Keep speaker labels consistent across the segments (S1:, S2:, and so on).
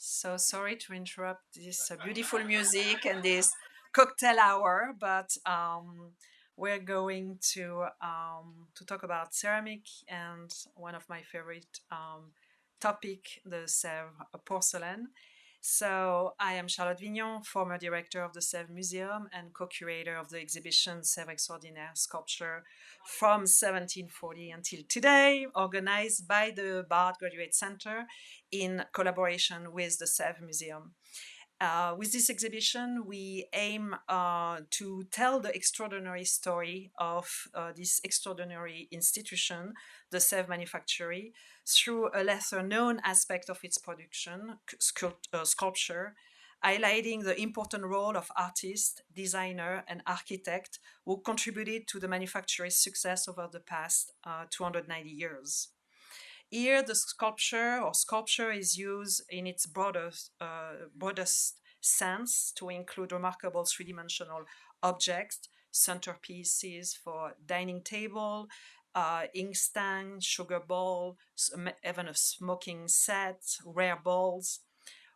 S1: So sorry to interrupt this beautiful music and this cocktail hour, but we're going to talk about ceramic and one of my favorite topic, the Sèvres porcelain. So I am Charlotte Vignon, former director of the Sèvres Museum and co-curator of the exhibition Sèvres Extraordinaire Sculpture from 1740 until today, organized by the Bard Graduate Center in collaboration with the Sèvres Museum. With this exhibition, we aim to tell the extraordinary story of this extraordinary institution, the Sèvres Manufactory, through a lesser known aspect of its production, sculpture, highlighting the important role of artist, designer, and architect who contributed to the manufacturer's success over the past 290 years. Here, the sculpture is used in its broadest sense to include remarkable three-dimensional objects, centerpieces for dining table, inkstand, sugar bowl, even a smoking set, rare bowls.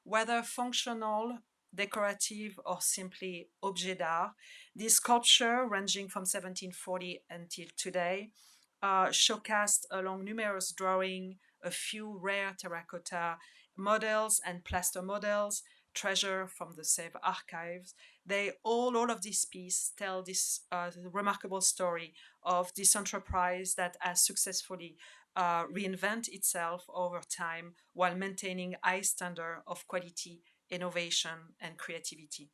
S1: Whether functional, decorative, or simply objet d'art, this sculpture, ranging from 1740 until today, showcased along numerous drawings, a few rare terracotta models and plaster models, treasure from the Sèvres archives. All of these pieces tell this remarkable story of this enterprise that has successfully reinvent itself over time while maintaining high standard of quality, innovation, and creativity.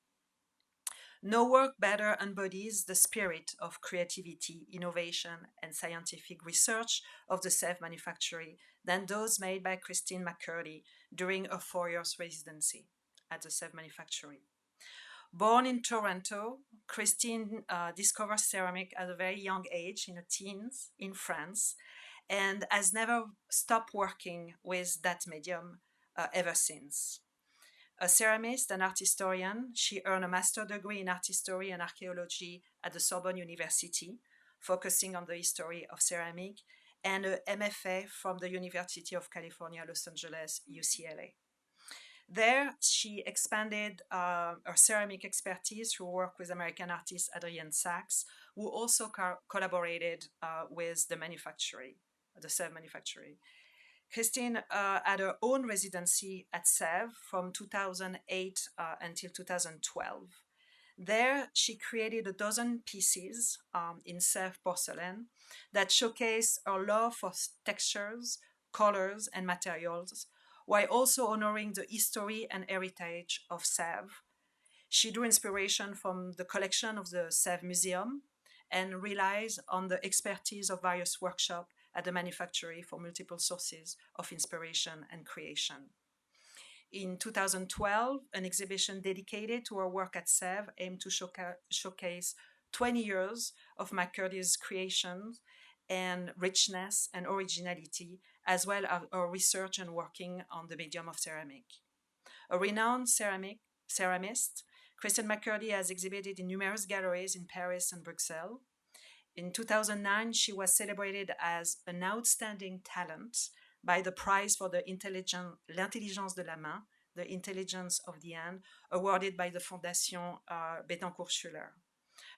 S1: No work better embodies the spirit of creativity, innovation, and scientific research of the Sèvres Manufactory than those made by Kristin McKirdy during a 4 year residency at the Sèvres Manufactory. Born in Toronto, Kristin discovered ceramic at a very young age, in her teens, in France, and has never stopped working with that medium ever since. A ceramist and art historian, she earned a master's degree in art history and archaeology at the Sorbonne University, focusing on the history of ceramic, and a MFA from the University of California, Los Angeles, UCLA. There, she expanded her ceramic expertise through work with American artist Adrienne Sachs, who also collaborated with the manufactory, the Sèvres Manufactory. Kristin had her own residency at Sèvres from 2008 until 2012. There, she created a dozen pieces in Sèvres porcelain that showcase her love for textures, colors, and materials, while also honoring the history and heritage of Sèvres. She drew inspiration from the collection of the Sèvres Museum and relies on the expertise of various workshops at the manufactory for multiple sources of inspiration and creation. In 2012, an exhibition dedicated to her work at Sèvres aimed to showcase 20 years of McKirdy's creations and richness and originality, as well as her research and working on the medium of ceramic. A renowned ceramist, Kristin McKirdy has exhibited in numerous galleries in Paris and Brussels. In 2009, she was celebrated as an outstanding talent by the Prize for the L'Intelligence de la Main, the Intelligence of the Hand, awarded by the Fondation Bettencourt.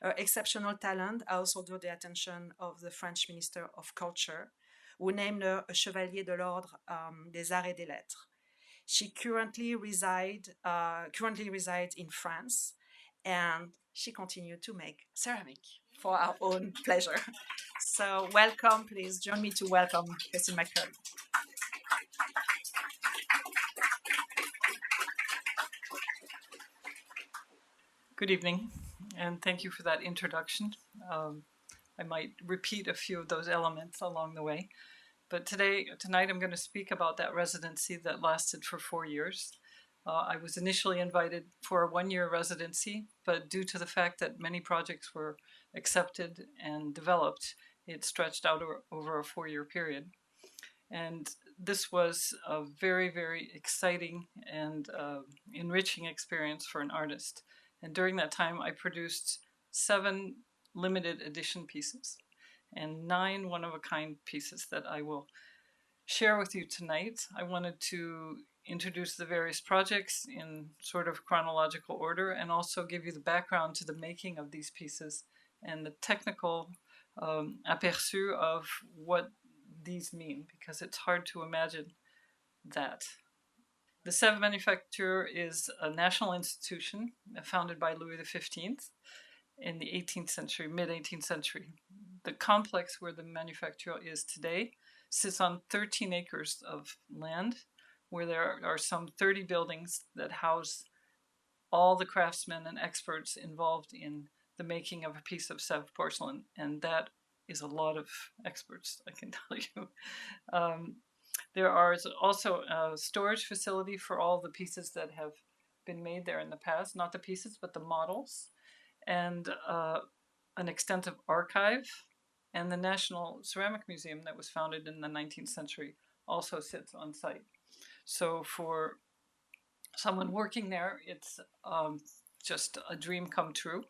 S1: Her exceptional talent also drew the attention of the French Minister of Culture, who named her a Chevalier de l'Ordre des Arts et des Lettres. She currently resides in France, and she continued to make ceramic for our own pleasure. So welcome, please join me to welcome Kristin McKirdy.
S2: Good evening, and thank you for that introduction. I might repeat a few of those elements along the way, but tonight I'm going to speak about that residency that lasted for 4 years. I was initially invited for a 1-year residency, but due to the fact that many projects were accepted and developed, it stretched out over a 4-year period. And this was a very, very exciting and enriching experience for an artist. And during that time, I produced 7 limited edition pieces and 9 one-of-a-kind pieces that I will share with you tonight. I wanted to introduce the various projects in sort of chronological order and also give you the background to the making of these pieces and the technical aperçu of what these mean, because it's hard to imagine that. The Sèvres Manufacture is a national institution founded by Louis XV in the 18th century, mid-18th century. The complex where the manufacture is today sits on 13 acres of land, where there are some 30 buildings that house all the craftsmen and experts involved in the making of a piece of Sèvres porcelain, and that is a lot of experts, I can tell you. There are also a storage facility for all the pieces that have been made there in the past, not the pieces, but the models, and an extensive archive. And the National Ceramic Museum that was founded in the 19th century also sits on site. So for someone working there, it's just a dream come true.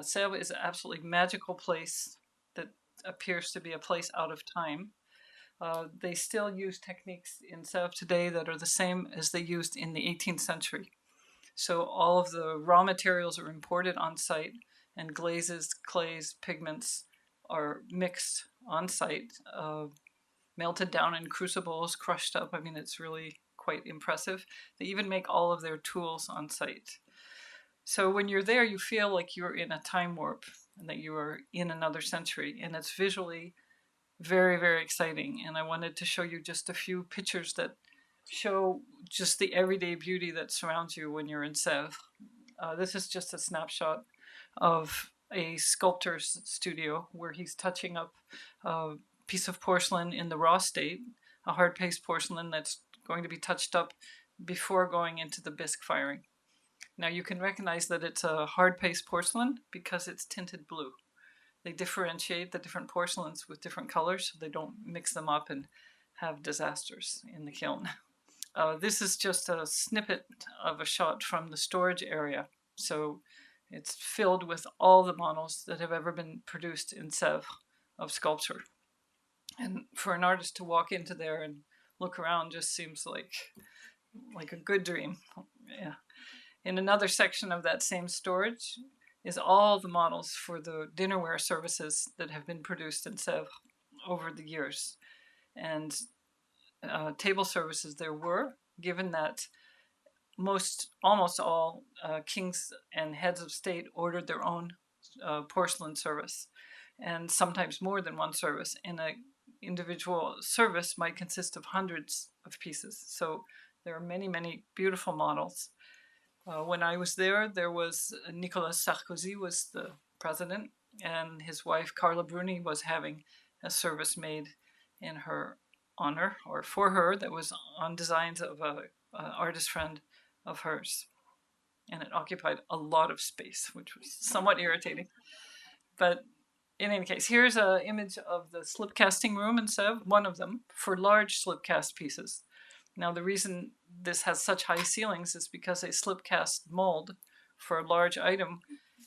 S2: Sèvres is an absolutely magical place that appears to be a place out of time. They still use techniques in Sèvres today that are the same as they used in the 18th century. So all of the raw materials are imported on site, and glazes, clays, pigments are mixed on site, melted down in crucibles, crushed up. I mean, it's really quite impressive. They even make all of their tools on site. So when you're there, you feel like you're in a time warp and that you are in another century, and it's visually very, very exciting. And I wanted to show you just a few pictures that show just the everyday beauty that surrounds you when you're in Sèvres. This is just a snapshot of a sculptor's studio where he's touching up a piece of porcelain in the raw state, a hard paste porcelain that's going to be touched up before going into the bisque firing. Now you can recognize that it's a hard paste porcelain because it's tinted blue. They differentiate the different porcelains with different colors so they don't mix them up and have disasters in the kiln. This is just a snippet of a shot from the storage area. So it's filled with all the models that have ever been produced in Sèvres of sculpture. And for an artist to walk into there and look around just seems like a good dream. Yeah. In another section of that same storage is all the models for the dinnerware services that have been produced in Sèvres over the years. And table services there were, given that almost all kings and heads of state ordered their own porcelain service, and sometimes more than one service. And an individual service might consist of hundreds of pieces. So there are many, many beautiful models. When I was there was Nicolas Sarkozy was the president, and his wife Carla Bruni was having a service made in her honor, or for her, that was on designs of an artist friend of hers. And it occupied a lot of space, which was somewhat irritating. But in any case, here's an image of the slip casting room in Sèvres, one of them, for large slip cast pieces. Now, the reason this has such high ceilings is because a slip cast mold for a large item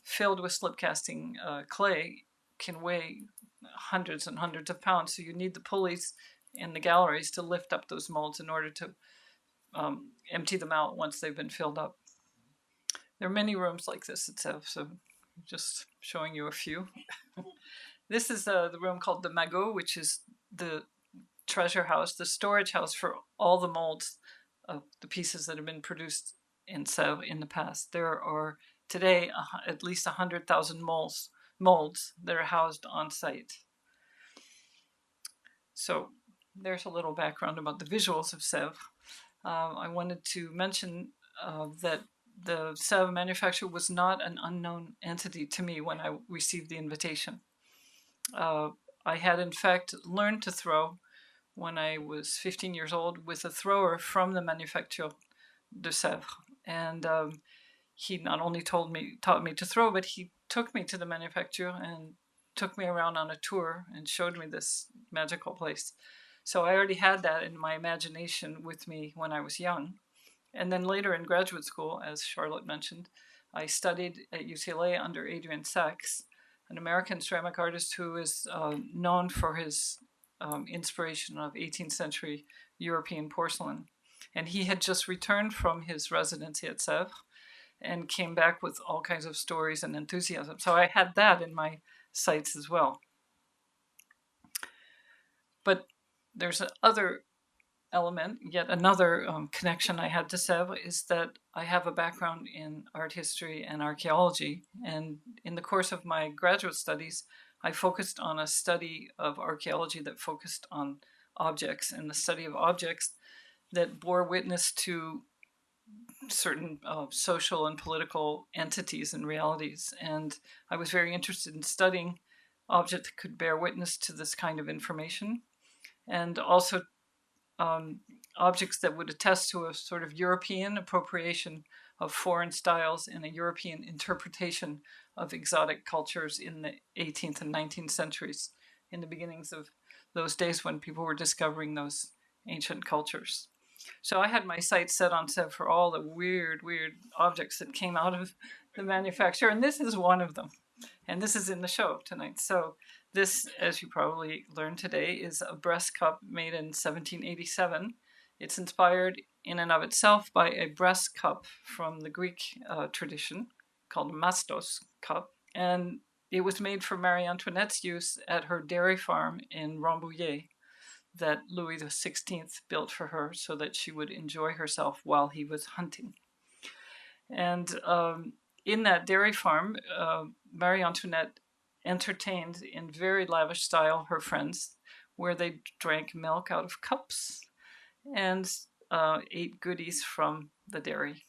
S2: filled with slip casting clay can weigh hundreds and hundreds of pounds. So you need the pulleys in the galleries to lift up those molds in order to empty them out once they've been filled up. There are many rooms like this at Sèvres, so just showing you a few. This is the room called the Magot, which is the treasure house, the storage house for all the molds of the pieces that have been produced in Sèvres in the past. There are today at least 100,000 molds that are housed on site. So there's a little background about the visuals of Sèvres. I wanted to mention that the Sèvres manufacture was not an unknown entity to me when I received the invitation. I had in fact learned to throw when I was 15 years old with a thrower from the Manufacture de Sèvres. And he not only taught me to throw, but he took me to the manufacture and took me around on a tour and showed me this magical place. So I already had that in my imagination with me when I was young. And then later in graduate school, as Charlotte mentioned, I studied at UCLA under Adrian Sachs, an American ceramic artist who is known for his inspiration of 18th century European porcelain. And he had just returned from his residency at Sèvres and came back with all kinds of stories and enthusiasm. So I had that in my sights as well. But there's another element, yet another connection I had to Sèvres, is that I have a background in art history and archaeology. And in the course of my graduate studies, I focused on a study of archaeology that focused on objects and the study of objects that bore witness to certain social and political entities and realities. And I was very interested in studying objects that could bear witness to this kind of information, and also objects that would attest to a sort of European appropriation of foreign styles and a European interpretation of exotic cultures in the 18th and 19th centuries, in the beginnings of those days when people were discovering those ancient cultures. So I had my sights set on Sèvres for all the weird objects that came out of the manufacture, and this is one of them. And this is in the show tonight. So this, as you probably learned today, is a breast cup made in 1787. It's inspired in and of itself by a breast cup from the Greek tradition called a mastos cup. And it was made for Marie Antoinette's use at her dairy farm in Rambouillet that Louis XVI built for her so that she would enjoy herself while he was hunting. And in that dairy farm, Marie Antoinette entertained in very lavish style her friends, where they drank milk out of cups and ate goodies from the dairy.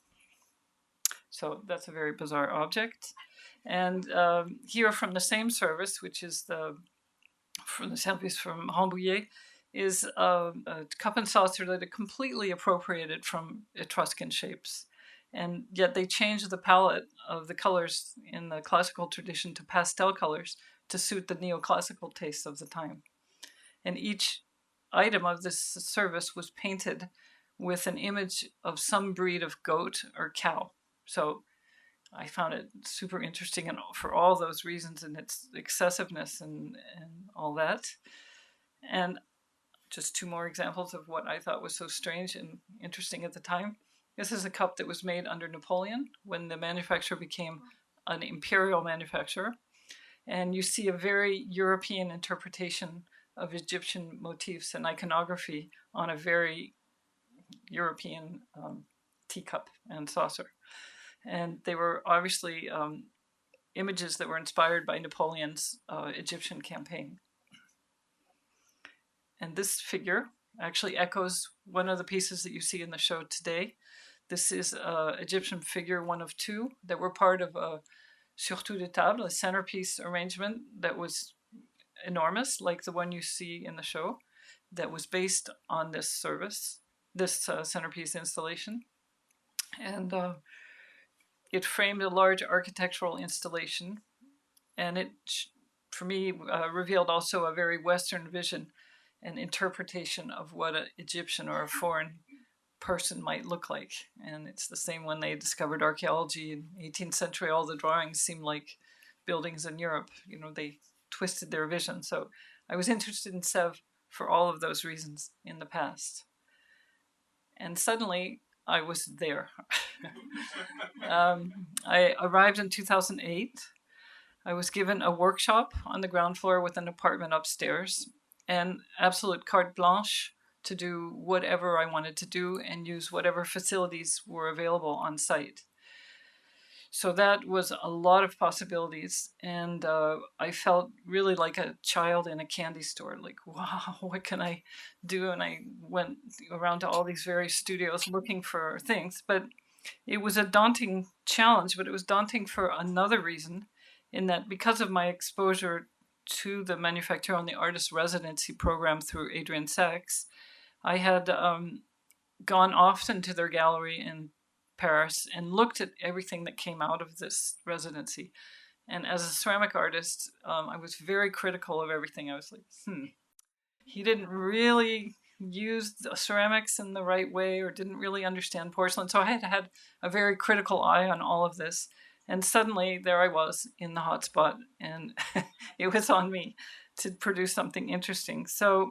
S2: So that's a very bizarre object. And here from the same service, which is from the service from Rambouillet, is a cup and saucer that are completely appropriated from Etruscan shapes. And yet they changed the palette of the colors in the classical tradition to pastel colors to suit the neoclassical tastes of the time. And each item of this service was painted with an image of some breed of goat or cow. So I found it super interesting, and for all those reasons, and its excessiveness and all that. And just two more examples of what I thought was so strange and interesting at the time. This is a cup that was made under Napoleon when the manufacturer became an imperial manufacturer. And you see a very European interpretation of Egyptian motifs and iconography on a very European teacup and saucer. And they were obviously images that were inspired by Napoleon's Egyptian campaign. And this figure actually echoes one of the pieces that you see in the show today. This is an Egyptian figure, one of two, that were part of a surtout de table, a centerpiece arrangement that was enormous, like the one you see in the show, that was based on this service, this centerpiece installation. And it framed a large architectural installation. And it, for me, revealed also a very Western vision and interpretation of what an Egyptian or a foreign person might look like. And it's the same when they discovered archaeology in the 18th century. All the drawings seemed like buildings in Europe. You know, they twisted their vision. So I was interested in Sèvres for all of those reasons in the past. And suddenly I was there. I arrived in 2008. I was given a workshop on the ground floor with an apartment upstairs, and absolute carte blanche to do whatever I wanted to do and use whatever facilities were available on site. So that was a lot of possibilities, and I felt really like a child in a candy store, like, wow, what can I do? And I went around to all these various studios looking for things, but it was a daunting challenge, but it was daunting for another reason, in that because of my exposure to the Manufacture on the Artist Residency program through Adrian Sachs, I had gone often to their gallery in Paris and looked at everything that came out of this residency. And as a ceramic artist, I was very critical of everything. I was like, he didn't really use the ceramics in the right way, or didn't really understand porcelain. So I had had a very critical eye on all of this. And suddenly there I was in the hot spot, and it was on me to produce something interesting. So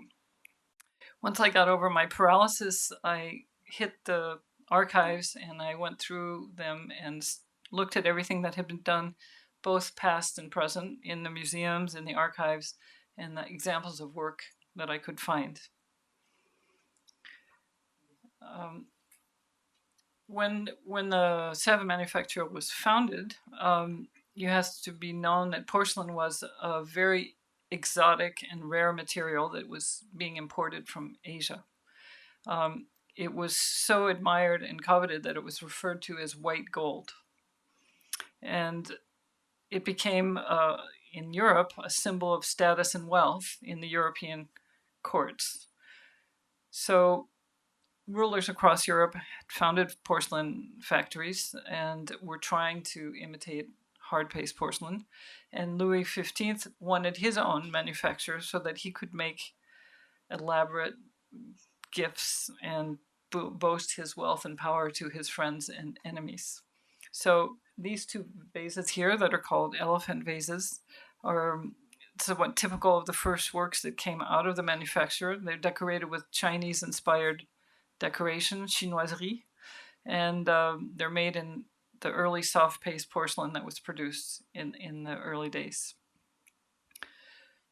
S2: once I got over my paralysis, I hit the archives, and I went through them and looked at everything that had been done, both past and present, in the museums, in the archives, and the examples of work that I could find. When the Sèvres manufacture was founded, you have to be known that porcelain was a very exotic and rare material that was being imported from Asia. It was so admired and coveted that it was referred to as white gold. And it became, in Europe, a symbol of status and wealth in the European courts. So rulers across Europe had founded porcelain factories and were trying to imitate hard-paste porcelain. And Louis XV wanted his own manufacture so that he could make elaborate gifts and boast his wealth and power to his friends and enemies. So these two vases here that are called elephant vases are somewhat typical of the first works that came out of the manufacture. They're decorated with Chinese-inspired decoration, chinoiserie, and they're made in the early soft paste porcelain that was produced in the early days.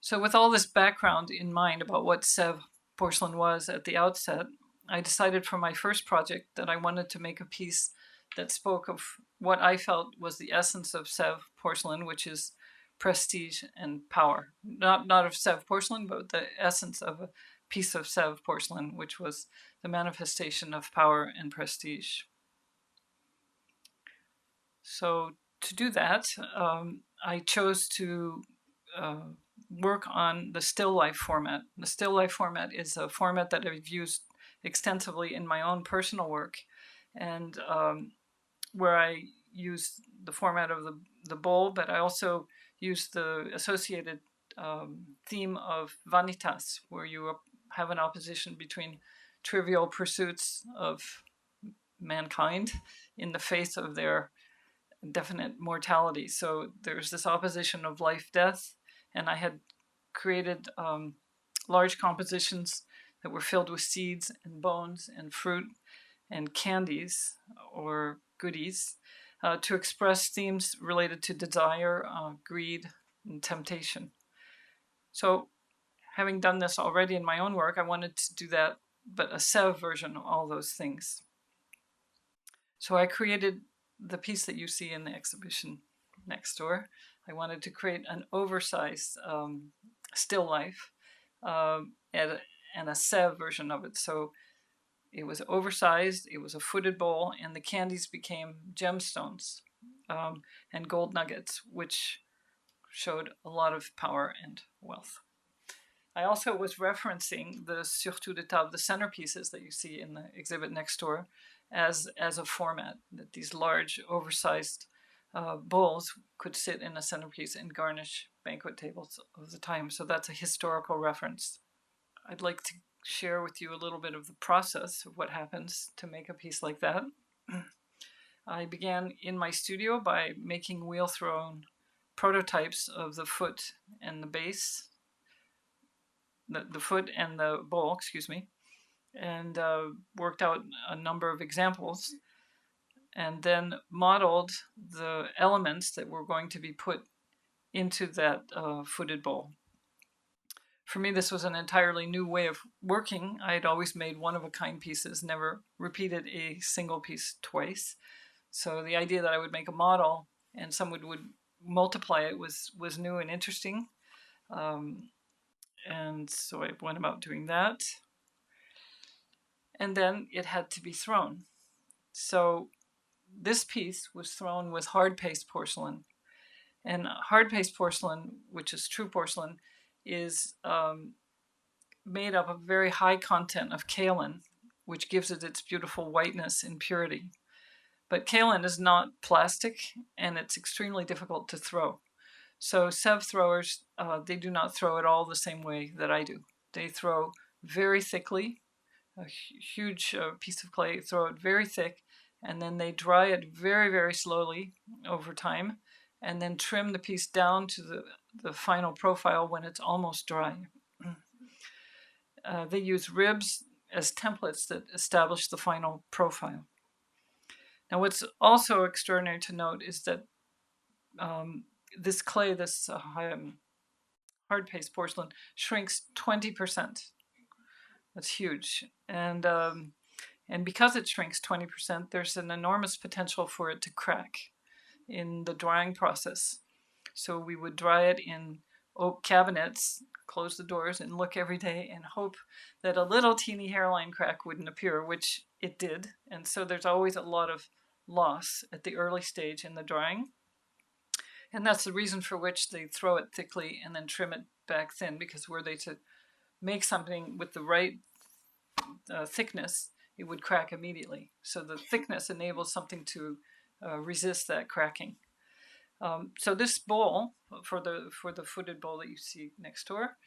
S2: So with all this background in mind about what Sèvres porcelain was at the outset, I decided for my first project that I wanted to make a piece that spoke of what I felt was the essence of Sèvres porcelain, which is prestige and power. Not of Sèvres porcelain, but the essence of a piece of Sèvres porcelain, which was the manifestation of power and prestige. So to do that, I chose to work on the still life format. The still life format is a format that I've used extensively in my own personal work, and where I use the format of the bowl, but I also use the associated theme of vanitas, where you have an opposition between trivial pursuits of mankind in the face of their definite mortality. So there's this opposition of life-death, and I had created large compositions that were filled with seeds and bones and fruit and candies or goodies to express themes related to desire, greed, and temptation. So having done this already in my own work, I wanted to do that, but a Sèvres version of all those things. So I created the piece that you see in the exhibition next door. I wanted to create an oversized still life and a Sèvres version of it. So it was oversized, it was a footed bowl, and the candies became gemstones and gold nuggets, which showed a lot of power and wealth. I also was referencing the surtout de table, the centerpieces that you see in the exhibit next door, as a format, that these large, oversized bowls could sit in a centerpiece and garnish banquet tables of the time. So that's a historical reference. I'd like to share with you a little bit of the process of what happens to make a piece like that. I began in my studio by making wheel-thrown prototypes of the foot and the base, the foot and the bowl, excuse me, and worked out a number of examples, and then modeled the elements that were going to be put into that footed bowl. For me, this was an entirely new way of working. I had always made one-of-a-kind pieces, never repeated a single piece twice. So the idea that I would make a model and someone would multiply it was new and interesting. And so I went about doing that. And then it had to be thrown. So this piece was thrown with hard paste porcelain. And hard paste porcelain, which is true porcelain, is made up of very high content of kaolin, which gives it its beautiful whiteness and purity. But kaolin is not plastic, and it's extremely difficult to throw. So Sèvres throwers, they do not throw it all the same way that I do. They throw very thickly, a huge piece of clay, throw it very thick, and then they dry it very, very slowly over time, and then trim the piece down to the final profile when it's almost dry. They use ribs as templates that establish the final profile. Now, what's also extraordinary to note is that this clay, this hard paste porcelain, shrinks 20%. That's huge. And because it shrinks 20%, there's an enormous potential for it to crack in the drying process. So we would dry it in oak cabinets, close the doors, and look every day and hope that a little teeny hairline crack wouldn't appear, which it did. And so there's always a lot of loss at the early stage in the drying. And that's the reason for which they throw it thickly and then trim it back thin, because were they to make something with the right thickness, it would crack immediately. So the thickness enables something to resist that cracking. So this bowl, for the footed bowl that you see next door,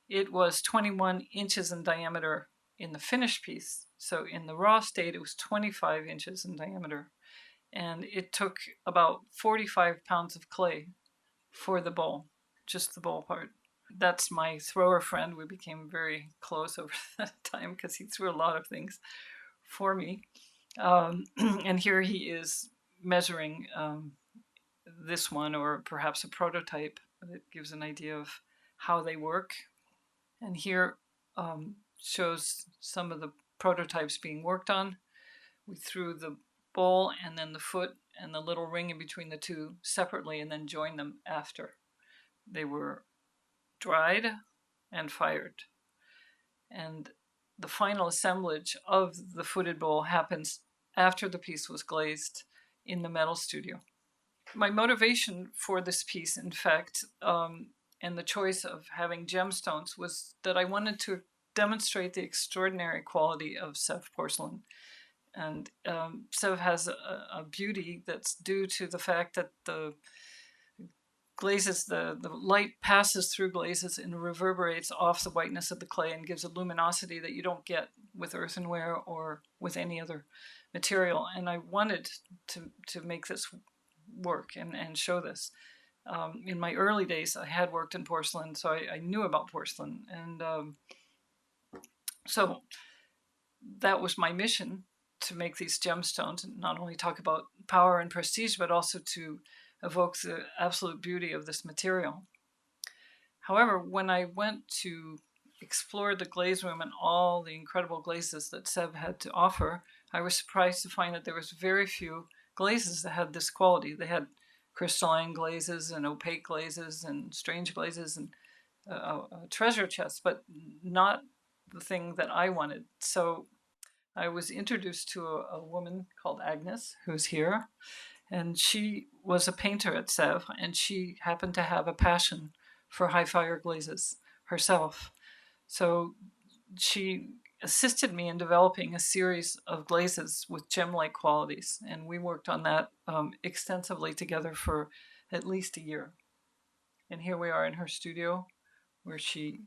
S2: it was 21 inches in diameter in the finished piece. So in the raw state, it was 25 inches in diameter. And it took about 45 pounds of clay for the bowl, just the bowl part. That's my thrower friend. We became very close over that time because he threw a lot of things for me. And here he is measuring this one, or perhaps a prototype that gives an idea of how they work. And here shows some of the prototypes being worked on. We threw the bowl and then the foot and the little ring in between the two separately, and then joined them after they were dried and fired. And the final assemblage of the footed bowl happens after the piece was glazed in the metal studio. My motivation for this piece, in fact, and the choice of having gemstones, was that I wanted to demonstrate the extraordinary quality of Sèvres porcelain. And Sèvres has a beauty that's due to the fact that the glazes, the light passes through glazes and reverberates off the whiteness of the clay and gives a luminosity that you don't get with earthenware or with any other material. And I wanted to make this work and show this. In my early days, I had worked in porcelain, so I knew about porcelain. And so that was my mission, to make these gemstones and not only talk about power and prestige, but also to evoke the absolute beauty of this material. However, when I went to explore the glaze room and all the incredible glazes that Sèvres had to offer, I was surprised to find that there was very few glazes that had this quality. They had crystalline glazes and opaque glazes and strange glazes and a treasure chest, but not the thing that I wanted. So I was introduced to a woman called Agnes, who's here, and she was a painter at Sèvres, and she happened to have a passion for high fire glazes herself. So she assisted me in developing a series of glazes with gem-like qualities, and we worked on that extensively together for at least a year. And here we are in her studio where she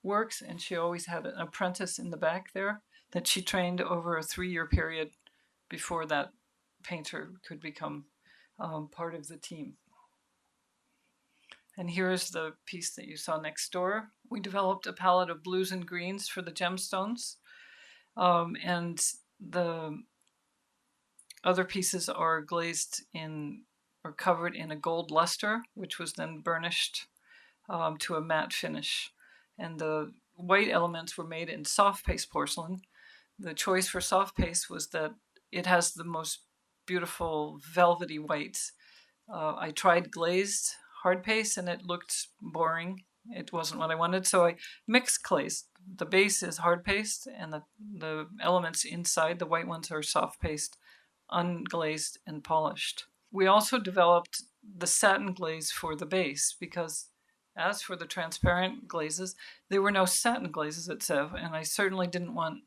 S2: works, and she always had an apprentice in the back there that she trained over a 3-year period before that painter could become part of the team. And here's the piece that you saw next door. We developed a palette of blues and greens for the gemstones. And the other pieces are glazed in or covered in a gold luster, which was then burnished to a matte finish. And the white elements were made in soft paste porcelain. The choice for soft paste was that it has the most beautiful velvety whites. I tried glazed hard paste and it looked boring. It wasn't what I wanted, so I mixed clays. The base is hard paste and the elements inside, the white ones, are soft paste, unglazed and polished. We also developed the satin glaze for the base, because as for the transparent glazes, there were no satin glazes at Sèvres, and I certainly didn't want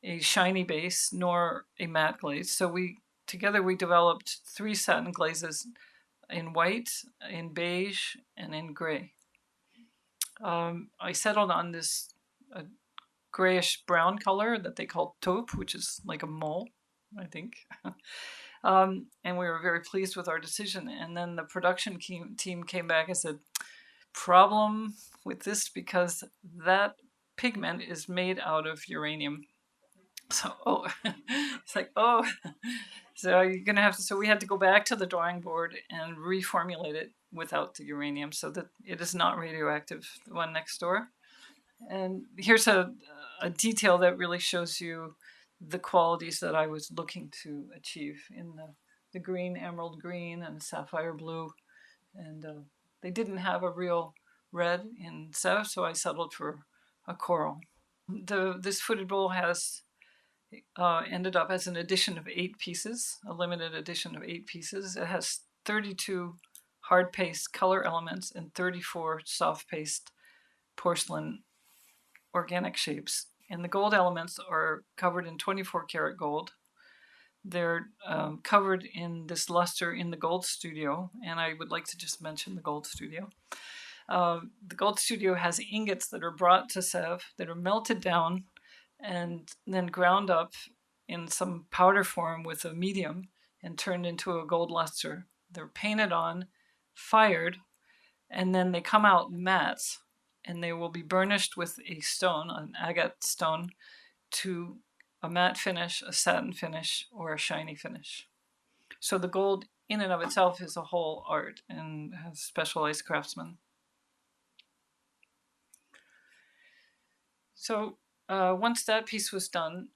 S2: a shiny base nor a matte glaze. So we developed 3 satin glazes in white, in beige, and in gray. I settled on this grayish brown color that they call taupe, which is like a mole, I think. And we were very pleased with our decision. And then the production team came back and said, problem with this, because that pigment is made out of uranium. So, oh, it's like, oh, so you're gonna have to. So we had to go back to the drawing board and reformulate it without the uranium, so that it is not radioactive. The one next door, and here's a detail that really shows you the qualities that I was looking to achieve in the green, emerald green, and sapphire blue, and they didn't have a real red in Sèvres, so I settled for a coral. This footed bowl has ended up as an edition of 8 pieces, a limited edition of 8 pieces. It has 32 hard paste color elements and 34 soft paste porcelain organic shapes. And the gold elements are covered in 24 karat gold. They're covered in this luster in the Gold Studio, and I would like to just mention the Gold Studio. The Gold Studio has ingots that are brought to Sèvres that are melted down and then ground up in some powder form with a medium and turned into a gold luster. They're painted on, fired, and then they come out matte, and they will be burnished with a stone, an agate stone, to a matte finish, a satin finish, or a shiny finish. So the gold in and of itself is a whole art and has specialized craftsmen. So once that piece was done,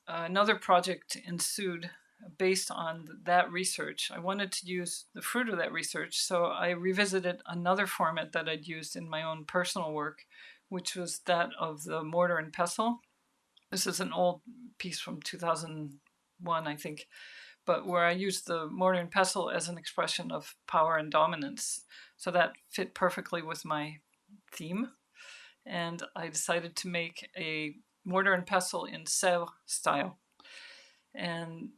S2: another project ensued based on that research. I wanted to use the fruit of that research, so I revisited another format that I'd used in my own personal work, which was that of the mortar and pestle. This is an old piece from 2001, I think, but where I used the mortar and pestle as an expression of power and dominance. So that fit perfectly with my theme. And I decided to make a mortar and pestle in Sèvres style. And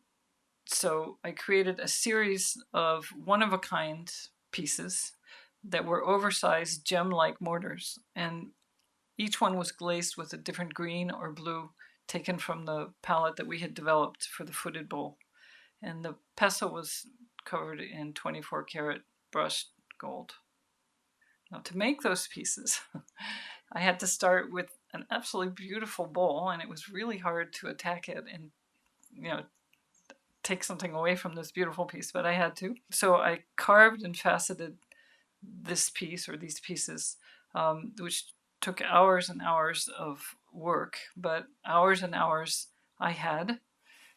S2: so I created a series of one-of-a-kind pieces that were oversized gem-like mortars. And each one was glazed with a different green or blue taken from the palette that we had developed for the footed bowl. And the pestle was covered in 24 karat brushed gold. Now, to make those pieces, I had to start with an absolutely beautiful bowl, and it was really hard to attack it and, take something away from this beautiful piece, but I had to. So I carved and faceted this piece or these pieces, which took hours and hours of work, but hours and hours I had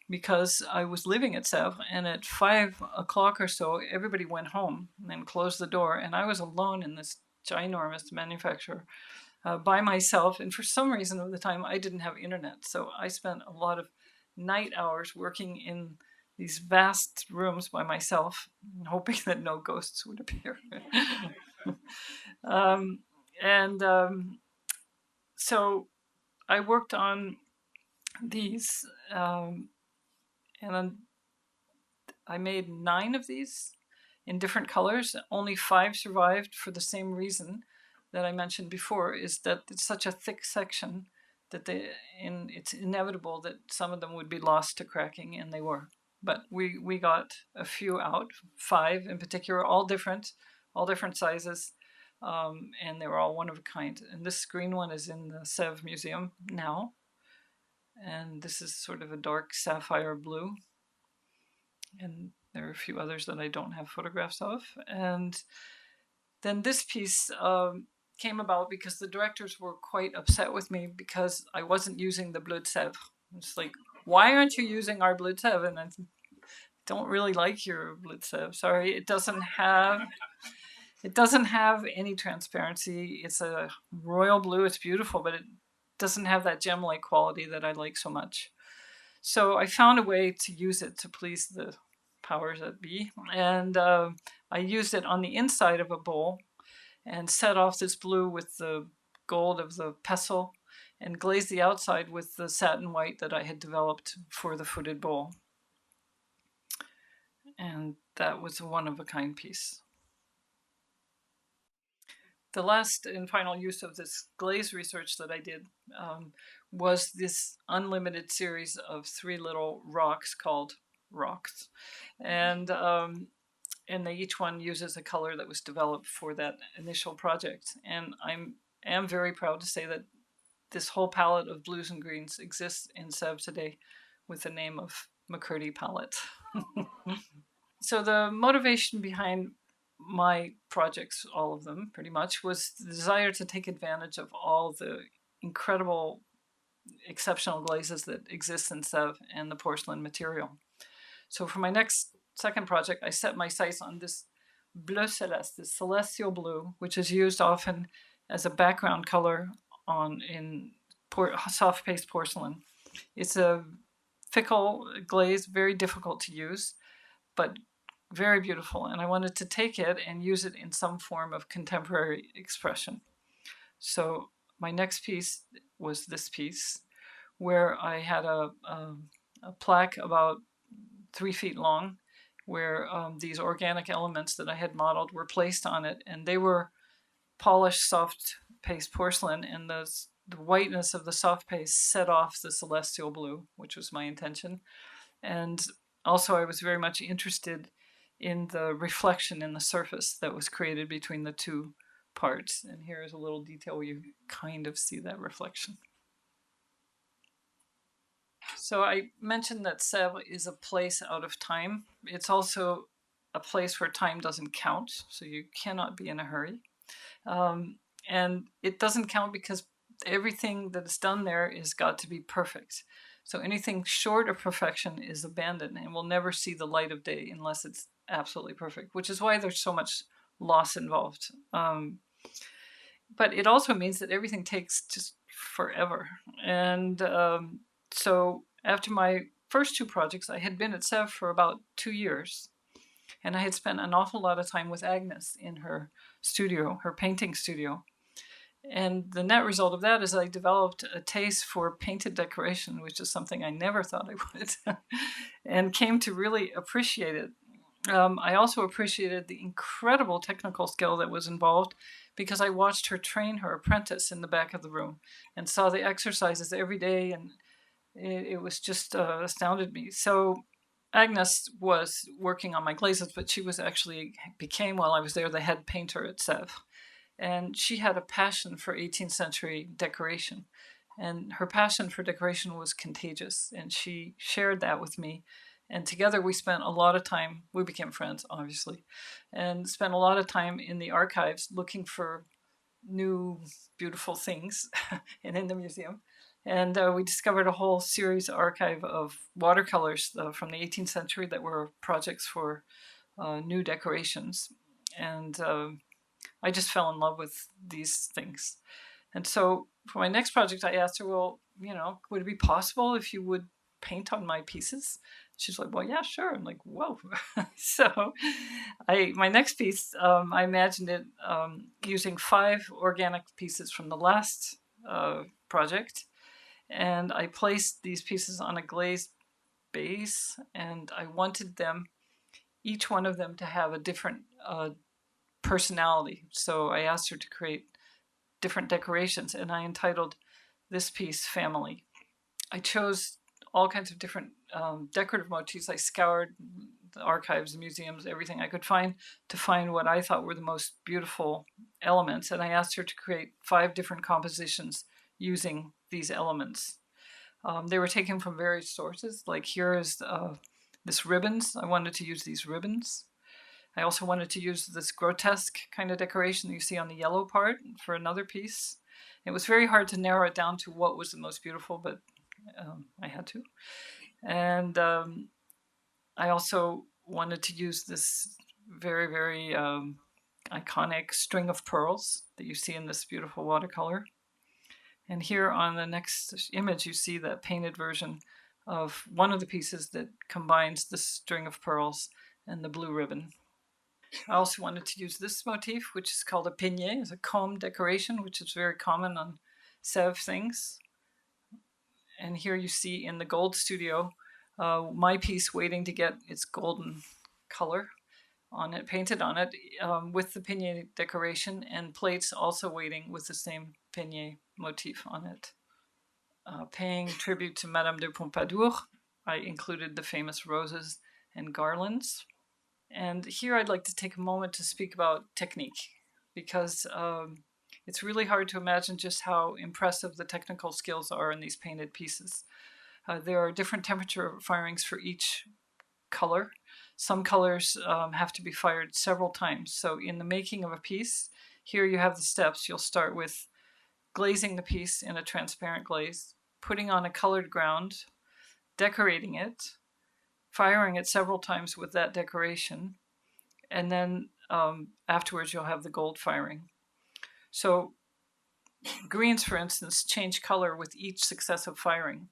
S2: because I was living at Sèvres, and at 5 o'clock or so, everybody went home and then closed the door, and I was alone in this ginormous manufacturer by myself. And for some reason of the time, I didn't have internet, so I spent a lot of night hours working in these vast rooms by myself, hoping that no ghosts would appear. and so I worked on these, and I made 9 of these in different colors. Only 5 survived for the same reason that I mentioned before, is that it's such a thick section that it's inevitable that some of them would be lost to cracking, and they were. But we got a few out, 5 in particular, all different sizes, and they were all one of a kind. And this green one is in the Sèvres Museum now, and this is sort of a dark sapphire blue. And there are a few others that I don't have photographs of. And then this piece came about because the directors were quite upset with me because I wasn't using the Bleu de Sèvres. It's like, why aren't you using our Bleu de Sèvres? And I don't really like your Bleu de Sèvres. Sorry, it doesn't have any transparency. It's a royal blue. It's beautiful, but it doesn't have that gem-like quality that I like so much. So I found a way to use it to please the powers that be, and I used it on the inside of a bowl and set off this blue with the gold of the pestle and glazed the outside with the satin white that I had developed for the footed bowl. And that was a one-of-a-kind piece. The last and final use of this glaze research that I did was this unlimited series of 3 little rocks called rocks. And they each one uses a color that was developed for that initial project. And I am very proud to say that this whole palette of blues and greens exists in Sèvres today with the name of McKirdy palette. So the motivation behind my projects, all of them pretty much, was the desire to take advantage of all the incredible, exceptional glazes that exist in Sèvres and the porcelain material. So for my second project, I set my sights on this bleu céleste, this celestial blue, which is used often as a background color in soft paste porcelain. It's a fickle glaze, very difficult to use, but very beautiful. And I wanted to take it and use it in some form of contemporary expression. So my next piece was this piece, where I had a plaque about 3 feet long, where these organic elements that I had modeled were placed on it, and they were polished soft paste porcelain, and the whiteness of the soft paste set off the celestial blue, which was my intention. And also I was very much interested in the reflection in the surface that was created between the two parts. And here is a little detail where you kind of see that reflection. So I mentioned that Sèvres is a place out of time. It's also a place where time doesn't count, so you cannot be in a hurry. And it doesn't count because everything that is done there has got to be perfect. So anything short of perfection is abandoned and will never see the light of day unless it's absolutely perfect, which is why there's so much loss involved. But it also means that everything takes just forever. And so after my first two projects, I had been at Sèvres for about 2 years. And I had spent an awful lot of time with Agnes in her studio, her painting studio. And the net result of that is I developed a taste for painted decoration, which is something I never thought I would, and came to really appreciate it. I also appreciated the incredible technical skill that was involved because I watched her train her apprentice in the back of the room and saw the exercises every day, and it was just astounded me. So Agnes was working on my glazes, but she became, while I was there, the head painter at Sèvres. And she had a passion for 18th century decoration. And her passion for decoration was contagious. And she shared that with me. And together we spent a lot of time, we became friends, obviously, and spent a lot of time in the archives looking for new, beautiful things and in the museum. And we discovered a whole series archive of watercolors from the 18th century that were projects for new decorations. And I just fell in love with these things. And so for my next project, I asked her, well, would it be possible if you would paint on my pieces? She's like, well, yeah, sure. I'm like, whoa. So my next piece, I imagined it using 5 organic pieces from the last project. And I placed these pieces on a glazed base, and I wanted each one of them to have a different personality. So I asked her to create different decorations, and I entitled this piece Family. I chose all kinds of different decorative motifs. I scoured the archives, the museums, everything I could find to find what I thought were the most beautiful elements. And I asked her to create 5 different compositions using these elements. They were taken from various sources. Like here is this ribbons. I wanted to use these ribbons. I also wanted to use this grotesque kind of decoration that you see on the yellow part for another piece. It was very hard to narrow it down to what was the most beautiful, but I had to. And I also wanted to use this very, very iconic string of pearls that you see in this beautiful watercolor. And here on the next image, you see that painted version of one of the pieces that combines the string of pearls and the blue ribbon. I also wanted to use this motif, which is called a peignet. It's a comb decoration, which is very common on Sèvres things. And here you see in the gold studio, my piece waiting to get its golden color on it, painted on it, with the peignet decoration, and plates also waiting with the same peignet motif on it. Paying tribute to Madame de Pompadour, I included the famous roses and garlands. And here I'd like to take a moment to speak about technique, because it's really hard to imagine just how impressive the technical skills are in these painted pieces. There are different temperature firings for each color. Some colors have to be fired several times. So in the making of a piece, here you have the steps. You'll start with glazing the piece in a transparent glaze, putting on a colored ground, decorating it, firing it several times with that decoration, and then afterwards you'll have the gold firing. So greens, for instance, change color with each successive firing.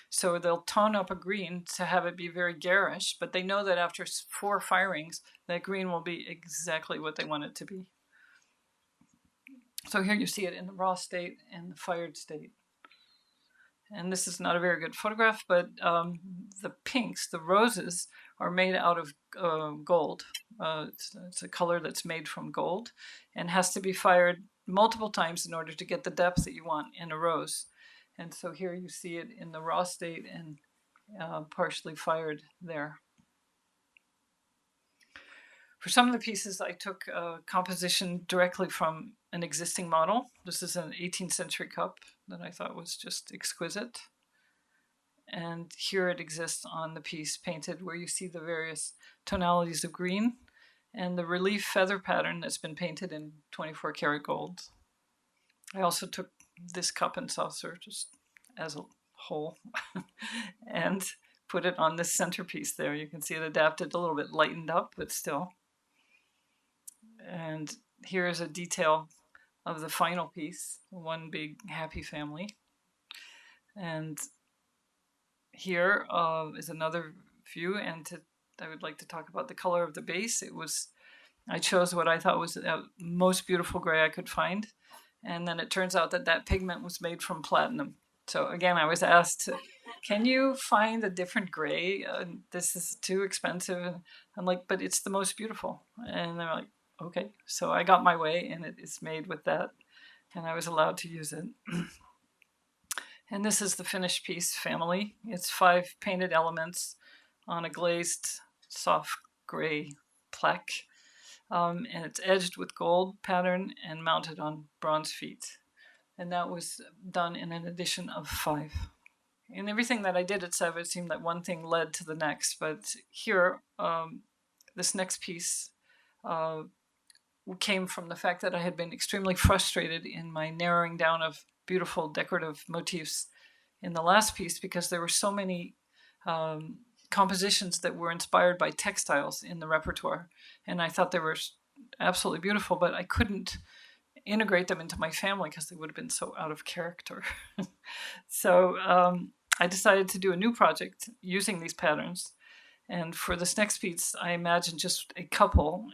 S2: So they'll tone up a green to have it be very garish, but they know that after 4 firings, that green will be exactly what they want it to be. So here you see it in the raw state and the fired state. And this is not a very good photograph, but the pinks, the roses, are made out of gold. It's a color that's made from gold and has to be fired multiple times in order to get the depth that you want in a rose. And so here you see it in the raw state and partially fired there. For some of the pieces, I took composition directly from an existing model. This is an 18th century cup that I thought was just exquisite. And here it exists on the piece painted, where you see the various tonalities of green and the relief feather pattern that's been painted in 24 karat gold. I also took this cup and saucer just as a whole and put it on this centerpiece there. You can see it adapted, a little bit lightened up, but still. And here is a detail of the final piece, one big happy family. And here is another view, and I would like to talk about the color of the base. I chose what I thought was the most beautiful gray I could find, and then it turns out that pigment was made from platinum. So again, I was asked, can you find a different gray? This is too expensive. And I'm like, but it's the most beautiful. And they're like, okay. So I got my way, and it is made with that, and I was allowed to use it. And this is the finished piece family. It's 5 painted elements on a glazed soft gray plaque. And it's edged with gold pattern and mounted on bronze feet. And that was done in an edition of 5. In everything that I did at Sèvres, it seemed that one thing led to the next. But here, this next piece came from the fact that I had been extremely frustrated in my narrowing down of beautiful decorative motifs in the last piece, because there were so many compositions that were inspired by textiles in the repertoire. And I thought they were absolutely beautiful, but I couldn't integrate them into my family because they would have been so out of character. So I decided to do a new project using these patterns. And for this next piece, I imagined just a couple,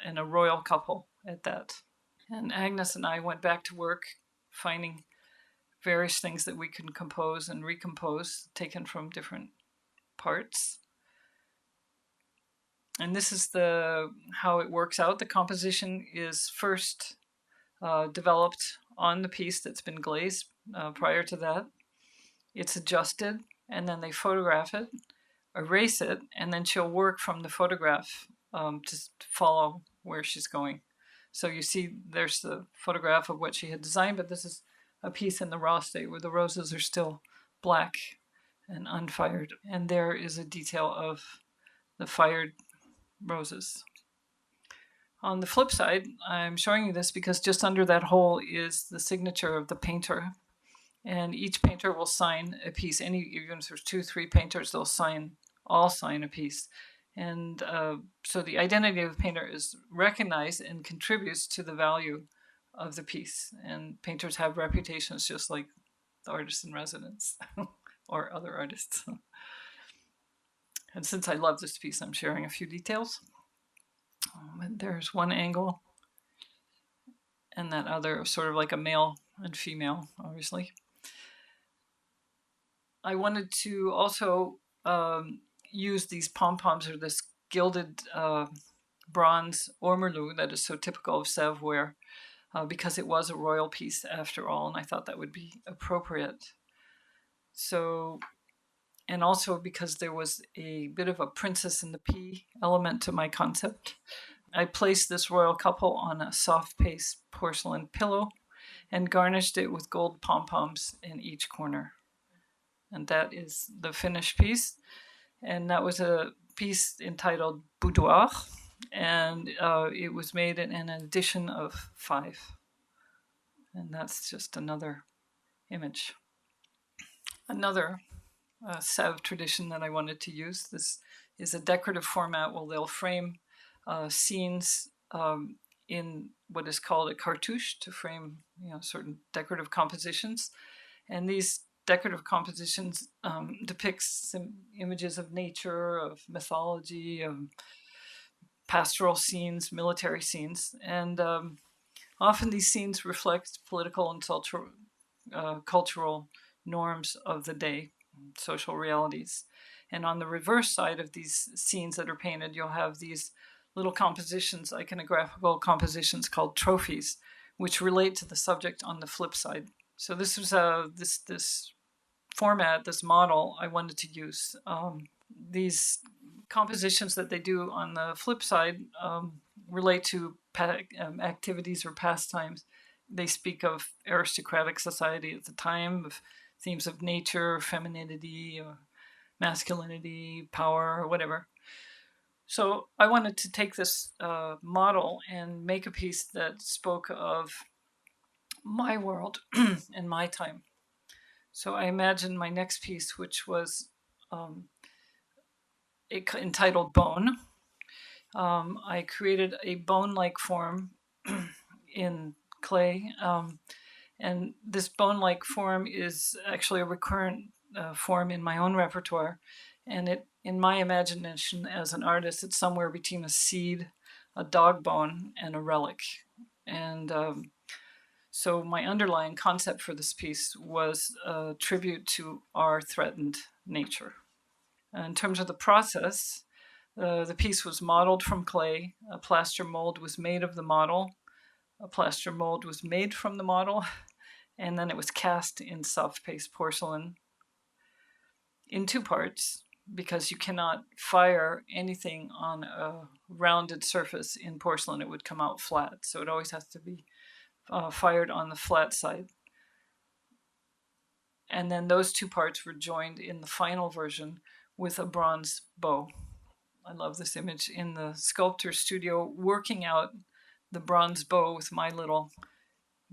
S2: and a royal couple at that. And Agnes and I went back to work finding various things that we can compose and recompose, taken from different parts. And this is how it works out. The composition is first developed on the piece that's been glazed prior to that. It's adjusted, and then they photograph it, erase it, and then she'll work from the photograph to follow where she's going. So you see there's the photograph of what she had designed, but this is a piece in the raw state where the roses are still black and unfired. And there is a detail of the fired roses. On the flip side, I'm showing you this because just under that hole is the signature of the painter. And each painter will sign a piece. Even if there's 2, 3 painters, they'll all sign a piece. And so the identity of the painter is recognized and contributes to the value of the piece. And painters have reputations just like the artists in residence or other artists. And since I love this piece, I'm sharing a few details. There's one angle, and that other sort of like a male and female, obviously. I wanted to also use these pom-poms, or this gilded bronze ormolu that is so typical of Sèvres ware, because it was a royal piece after all, and I thought that would be appropriate. So, and also because there was a bit of a princess in the pea element to my concept, I placed this royal couple on a soft paste porcelain pillow, and garnished it with gold pom-poms in each corner. And that is the finished piece. And that was a piece entitled Boudoir, and it was made in an edition of 5. And that's just another image. Another Sèvres tradition that I wanted to use. This is a decorative format where they'll frame scenes in what is called a cartouche to frame certain decorative compositions. And these decorative compositions depict some images of nature, of mythology, pastoral scenes, military scenes. And often these scenes reflect political and cultural norms of the day, social realities. And on the reverse side of these scenes that are painted, you'll have these little compositions, iconographical compositions called trophies, which relate to the subject on the flip side. So this was this format, this model I wanted to use. These compositions that they do on the flip side relate to activities or pastimes. They speak of aristocratic society at the time, of themes of nature, femininity, or masculinity, power, or whatever. So I wanted to take this model and make a piece that spoke of my world and my time. So I imagined my next piece, which was entitled Bone. I created a bone-like form in clay, and this bone-like form is actually a recurrent form in my own repertoire. And it, in my imagination as an artist, it's somewhere between a seed, a dog bone, and a relic. And so my underlying concept for this piece was a tribute to our threatened nature. In terms of the process, the piece was modeled from clay. A plaster mold was made of the model. A plaster mold was made from the model, and then it was cast in soft paste porcelain in 2 parts, because you cannot fire anything on a rounded surface in porcelain. It would come out flat. So it always has to be fired on the flat side. And then those 2 parts were joined in the final version with a bronze bow. I love this image in the sculptor's studio, working out the bronze bow with my little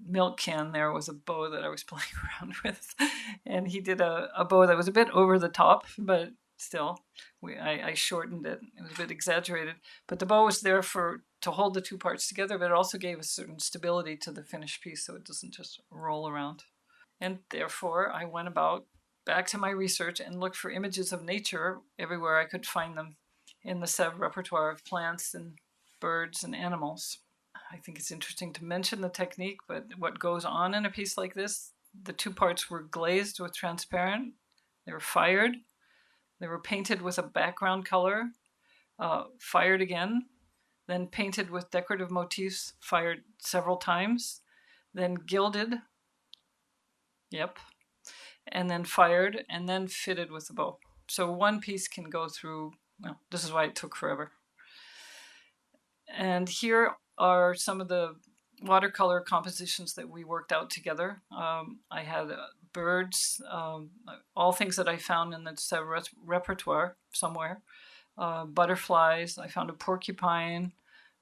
S2: milk can. There was a bow that I was playing around with, and he did a bow that was a bit over the top, but still, I shortened it. It was a bit exaggerated, but the bow was there to hold the 2 parts together, but it also gave a certain stability to the finished piece, so it doesn't just roll around. And therefore, I went back to my research and looked for images of nature everywhere I could find them in the Sèvres repertoire of plants and birds and animals. I think it's interesting to mention the technique, but what goes on in a piece like this, the 2 parts were glazed with transparent, they were fired, they were painted with a background color, fired again, then painted with decorative motifs, fired several times, then gilded, and then fired, and then fitted with a bow. So one piece can go through, this is why it took forever. And here are some of the watercolor compositions that we worked out together. I had birds, all things that I found in the Sèvres repertoire somewhere. Butterflies, I found a porcupine,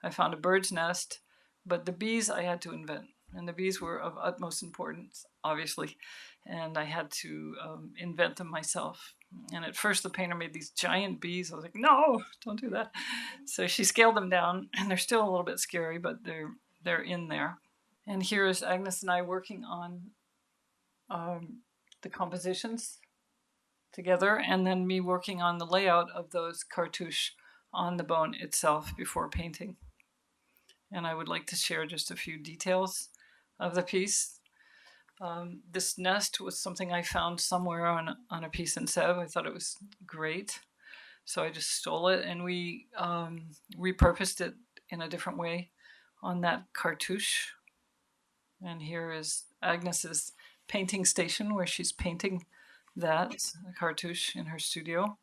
S2: I found a bird's nest, but the bees I had to invent. And the bees were of utmost importance, obviously, and I had to invent them myself. And at first the painter made these giant bees. I was like, no, don't do that. So she scaled them down, and they're still a little bit scary, but they're in there. And here is Agnes and I working on the compositions together, and then me working on the layout of those cartouches on the bone itself before painting. And I would like to share just a few details of the piece. This nest was something I found somewhere on a piece in Sèvres. I thought it was great, so I just stole it, and we repurposed it in a different way on that cartouche. And here is Agnes's painting station, where she's painting that cartouche in her studio.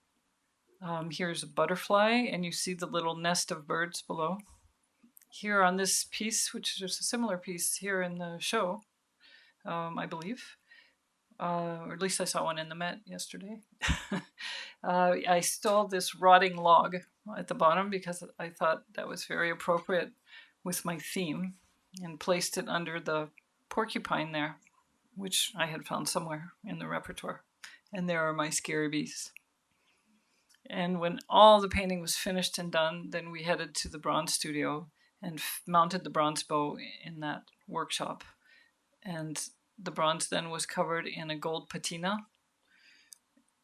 S2: Here's a butterfly, and you see the little nest of birds below. Here on this piece, which is a similar piece here in the show, I believe. Or at least I saw one in the Met yesterday. I stole this rotting log at the bottom because I thought that was very appropriate with my theme, and placed it under the porcupine there, which I had found somewhere in the repertoire. And there are my scary bees. And when all the painting was finished and done, then we headed to the bronze studio and mounted the bronze bow in that workshop. And the bronze then was covered in a gold patina.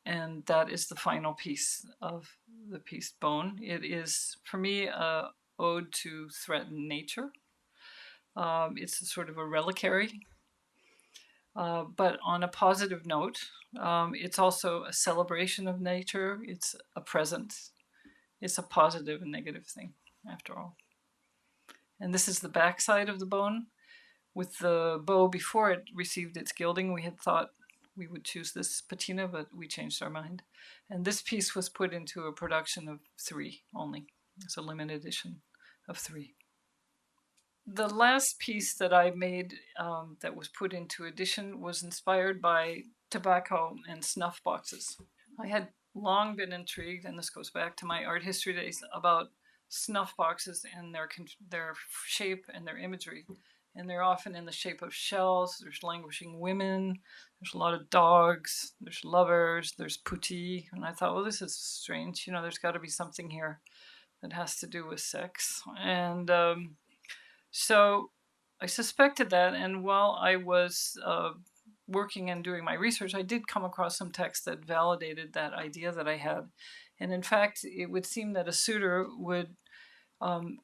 S2: And that is the final piece of the piece bone. It is, for me, a ode to threatened nature. It's a sort of a reliquary. But on a positive note, it's also a celebration of nature. It's a present. It's a positive and negative thing, after all. And this is the backside of the bone. With the bow before it received its gilding, we had thought we would choose this patina, but we changed our mind. And this piece was put into a production of 3 only. It's a limited edition of 3. The last piece that I made that was put into edition was inspired by tobacco and snuff boxes. I had long been intrigued, and this goes back to my art history days, about snuff boxes and their shape and their imagery. And they're often in the shape of shells. There's languishing women. There's a lot of dogs. There's lovers. There's putti. And I thought, well, this is strange. There's got to be something here that has to do with sex. And so I suspected that. And while I was working and doing my research, I did come across some text that validated that idea that I had. And in fact, it would seem that a suitor would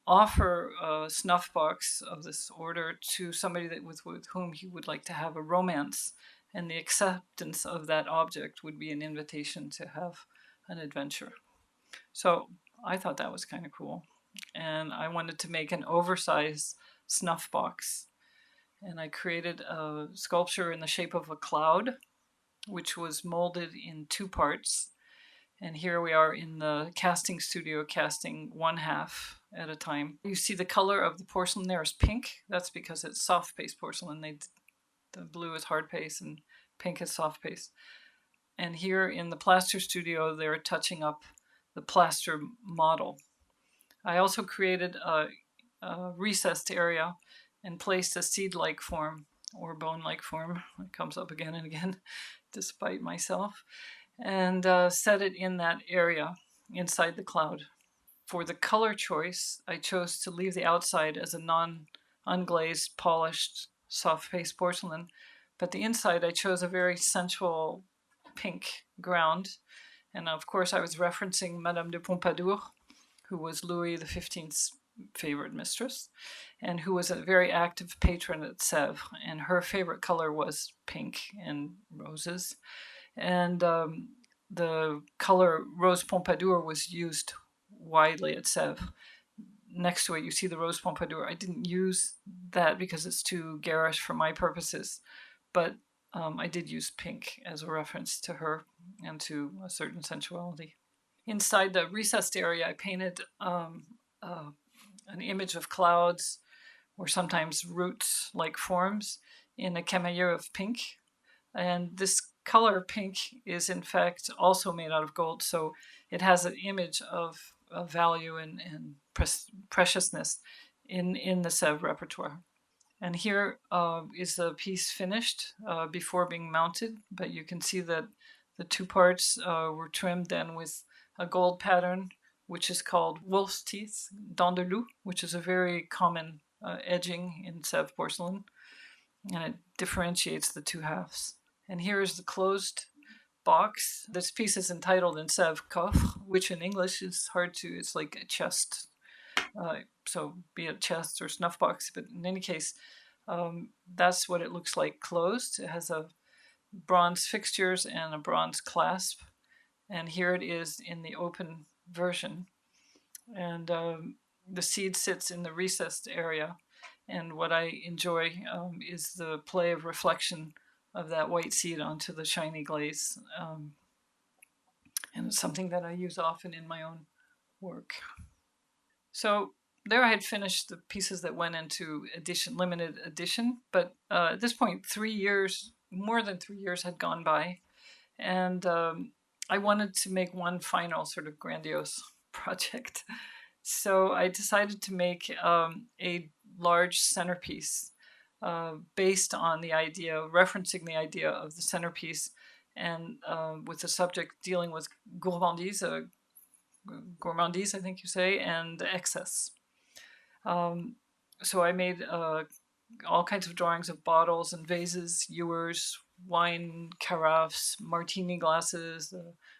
S2: offer a snuff box of this order to somebody with whom he would like to have a romance, and the acceptance of that object would be an invitation to have an adventure. So I thought that was kind of cool, and I wanted to make an oversized snuff box, and I created a sculpture in the shape of a cloud, which was molded in 2 parts. And here we are in the casting studio, casting 1/2 at a time. You see the color of the porcelain there is pink. That's because it's soft paste porcelain. The blue is hard paste and pink is soft paste. And here in the plaster studio, they're touching up the plaster model. I also created a recessed area and placed a seed-like form or bone-like form. It comes up again and again, despite myself. And set it in that area inside the cloud. For the color choice, I chose to leave the outside as a non-unglazed, polished, soft paste porcelain, but the inside I chose a very sensual pink ground. And of course I was referencing Madame de Pompadour, who was Louis XV's favorite mistress, and who was a very active patron at Sèvres, and her favorite color was pink and roses. And the color Rose Pompadour was used widely at Sèvres. Next to it, you see the Rose Pompadour. I didn't use that because it's too garish for my purposes, but I did use pink as a reference to her and to a certain sensuality. Inside the recessed area, I painted an image of clouds or sometimes roots-like forms in a camailleux of pink. And this color pink is in fact also made out of gold, so it has an image of value and preciousness in the Sèvres repertoire. And here is the piece finished before being mounted, but you can see that the 2 parts were trimmed then with a gold pattern, which is called wolf's teeth, dents de loup, which is a very common edging in Sèvres porcelain, and it differentiates the 2 halves. And here is the closed box. This piece is entitled in Sèvres coffre, which in English is hard to, it's like a chest. So be it chest or snuff box, but in any case, that's what it looks like closed. It has a bronze fixtures and a bronze clasp. And here it is in the open version. And the seed sits in the recessed area. And what I enjoy is the play of reflection of that white seed onto the shiny glaze. And it's something that I use often in my own work. So there I had finished the pieces that went into limited edition, but at this point, more than 3 years had gone by, and I wanted to make one final sort of grandiose project. So I decided to make a large centerpiece based on referencing the idea of the centerpiece, and with the subject dealing with gourmandise, I think you say, and excess. So I made all kinds of drawings of bottles and vases, ewers, wine carafes, martini glasses,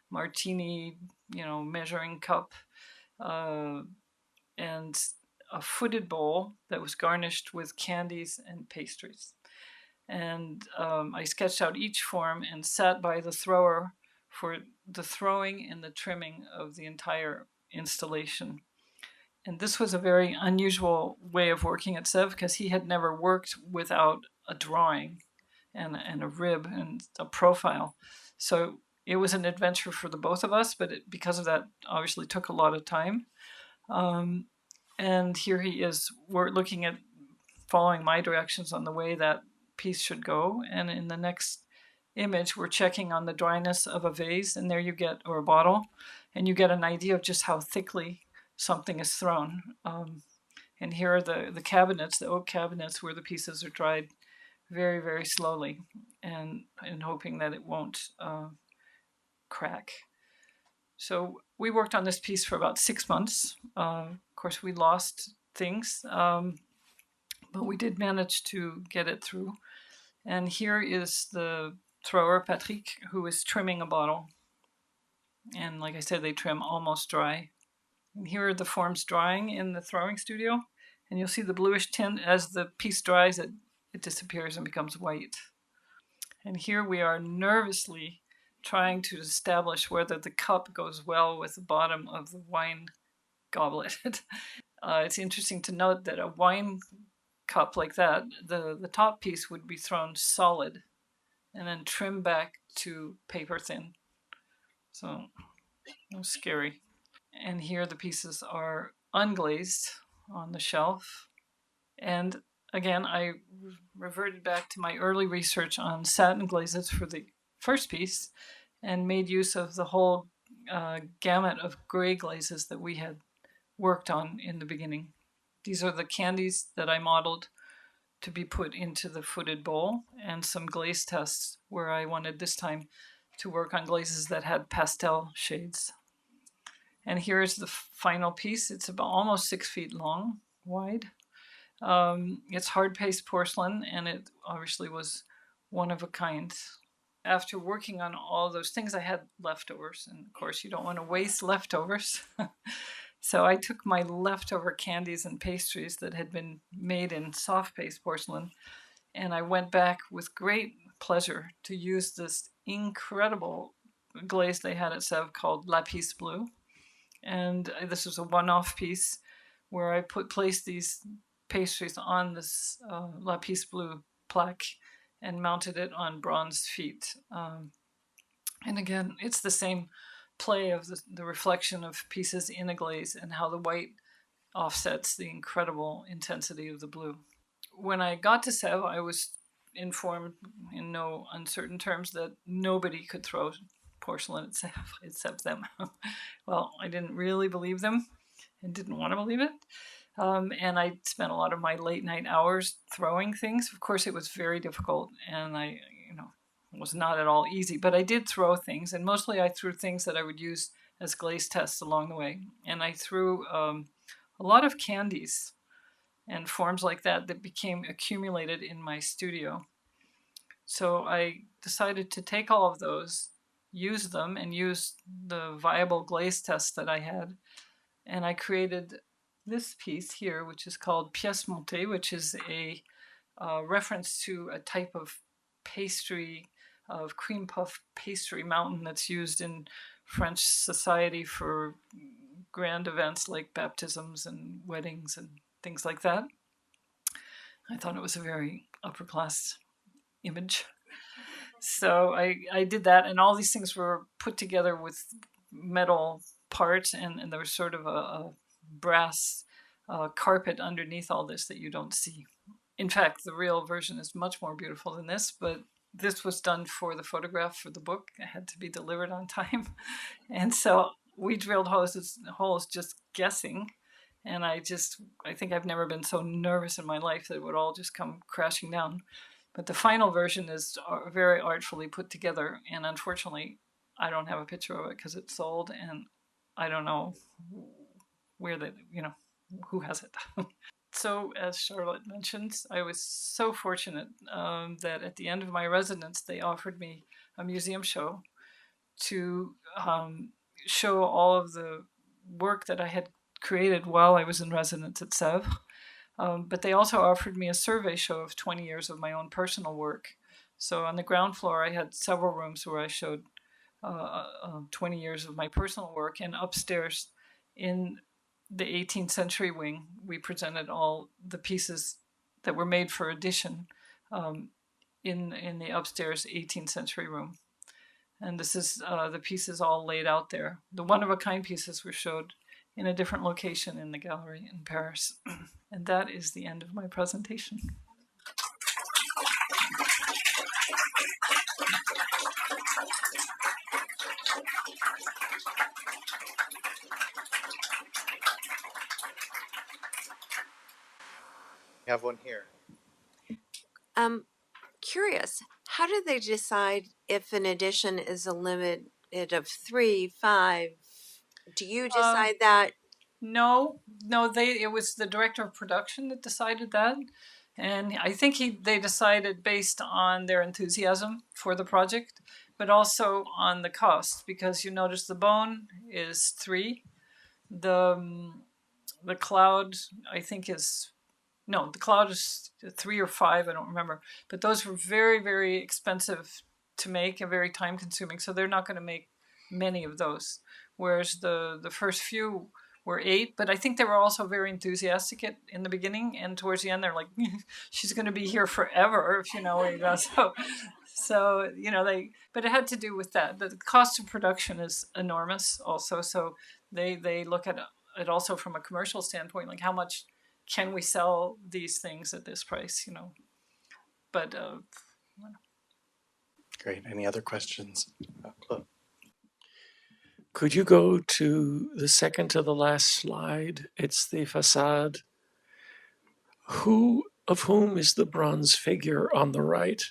S2: martini, measuring cup, and a footed bowl that was garnished with candies and pastries. And I sketched out each form and sat by the thrower for the throwing and the trimming of the entire installation. And this was a very unusual way of working at Sèvres, because he had never worked without a drawing and a rib and a profile. So it was an adventure for the both of us, but because of that, obviously took a lot of time. And here he is, we're looking at following my directions on the way that piece should go. And in the next image, we're checking on the dryness of a vase, and there you get, or a bottle, and you get an idea of just how thickly something is thrown. And here are the cabinets, the oak cabinets, where the pieces are dried very, very slowly, and hoping that it won't crack. So we worked on this piece for about 6 months. Of course, we lost things, but we did manage to get it through. And here is the thrower, Patrick, who is trimming a bottle. And like I said, they trim almost dry. And here are the forms drying in the throwing studio. And you'll see the bluish tint. As the piece dries, it disappears and becomes white. And here we are nervously trying to establish whether the cup goes well with the bottom of the wine goblet. It's interesting to note that a wine cup like that, the top piece would be thrown solid and then trimmed back to paper thin. So it was scary. And here the pieces are unglazed on the shelf. And again, I reverted back to my early research on satin glazes for the first piece, and made use of the whole gamut of gray glazes that we had worked on in the beginning. These are the candies that I modeled to be put into the footed bowl, and some glaze tests where I wanted this time to work on glazes that had pastel shades. And here's the final piece. It's about almost 6 feet long, wide. It's hard paste porcelain, and it obviously was one of a kind. After working on all those things, I had leftovers, and of course you don't want to waste leftovers. So I took my leftover candies and pastries that had been made in soft paste porcelain, and I went back with great pleasure to use this incredible glaze they had at Sèvres called Lapis Bleu. And this was a one-off piece where I placed these pastries on this Lapis Bleu plaque and mounted it on bronze feet. And again, it's the same play of the reflection of pieces in a glaze and how the white offsets the incredible intensity of the blue. When I got to Sèvres, I was informed in no uncertain terms that nobody could throw porcelain at Sèvres except them. Well, I didn't really believe them and didn't want to believe it. And I spent a lot of my late night hours throwing things. Of course, it was very difficult, and it was not at all easy, but I did throw things, and mostly I threw things that I would use as glaze tests along the way. And I threw a lot of candies and forms like that became accumulated in my studio. So I decided to take all of those, use them, and use the viable glaze tests that I had. And I created this piece here, which is called pièce montée, which is a reference to a type of pastry, of cream puff pastry mountain that's used in French society for grand events like baptisms and weddings and things like that. I thought it was a very upper class image. So I did that, and all these things were put together with metal parts, and there was sort of a brass carpet underneath all this that you don't see. In fact, the real version is much more beautiful than this, but this was done for the photograph for the book. It had to be delivered on time. And so we drilled holes just guessing. And I think I've never been so nervous in my life that it would all just come crashing down. But the final version is very artfully put together. And unfortunately, I don't have a picture of it because it's sold. And I don't know where who has it. So, as Charlotte mentions, I was so fortunate that at the end of my residence, they offered me a museum show to show all of the work that I had created while I was in residence at Sèvres. But they also offered me a survey show of 20 years of my own personal work. So on the ground floor, I had several rooms where I showed 20 years of my personal work. And upstairs in the 18th century wing, we presented all the pieces that were made for edition in the upstairs 18th century room. And this is the pieces all laid out there. The one-of-a-kind pieces were showed in a different location in the gallery in Paris. And that is the end of my presentation.
S3: We have one here.
S4: Curious, how do they decide if an edition is a limit of 3, 5? Do you decide that?
S2: No, it was the director of production that decided that. And I think they decided based on their enthusiasm for the project, but also on the cost, because you notice the bone is 3. The cloud, I think, the cloud is 3 or 5, I don't remember. But those were very, very expensive to make and very time consuming. So they're not going to make many of those. Whereas the first few were 8, but I think they were also very enthusiastic in the beginning. And towards the end, they're like, she's going to be here forever, if you know where you go. So, but it had to do with that. The cost of production is enormous also. So they look at it also from a commercial standpoint, like how much can we sell these things at this price, But
S3: Great. Any other questions? Claude.
S5: Could you go to the second to the last slide? It's the facade. Of whom is the bronze figure on the right?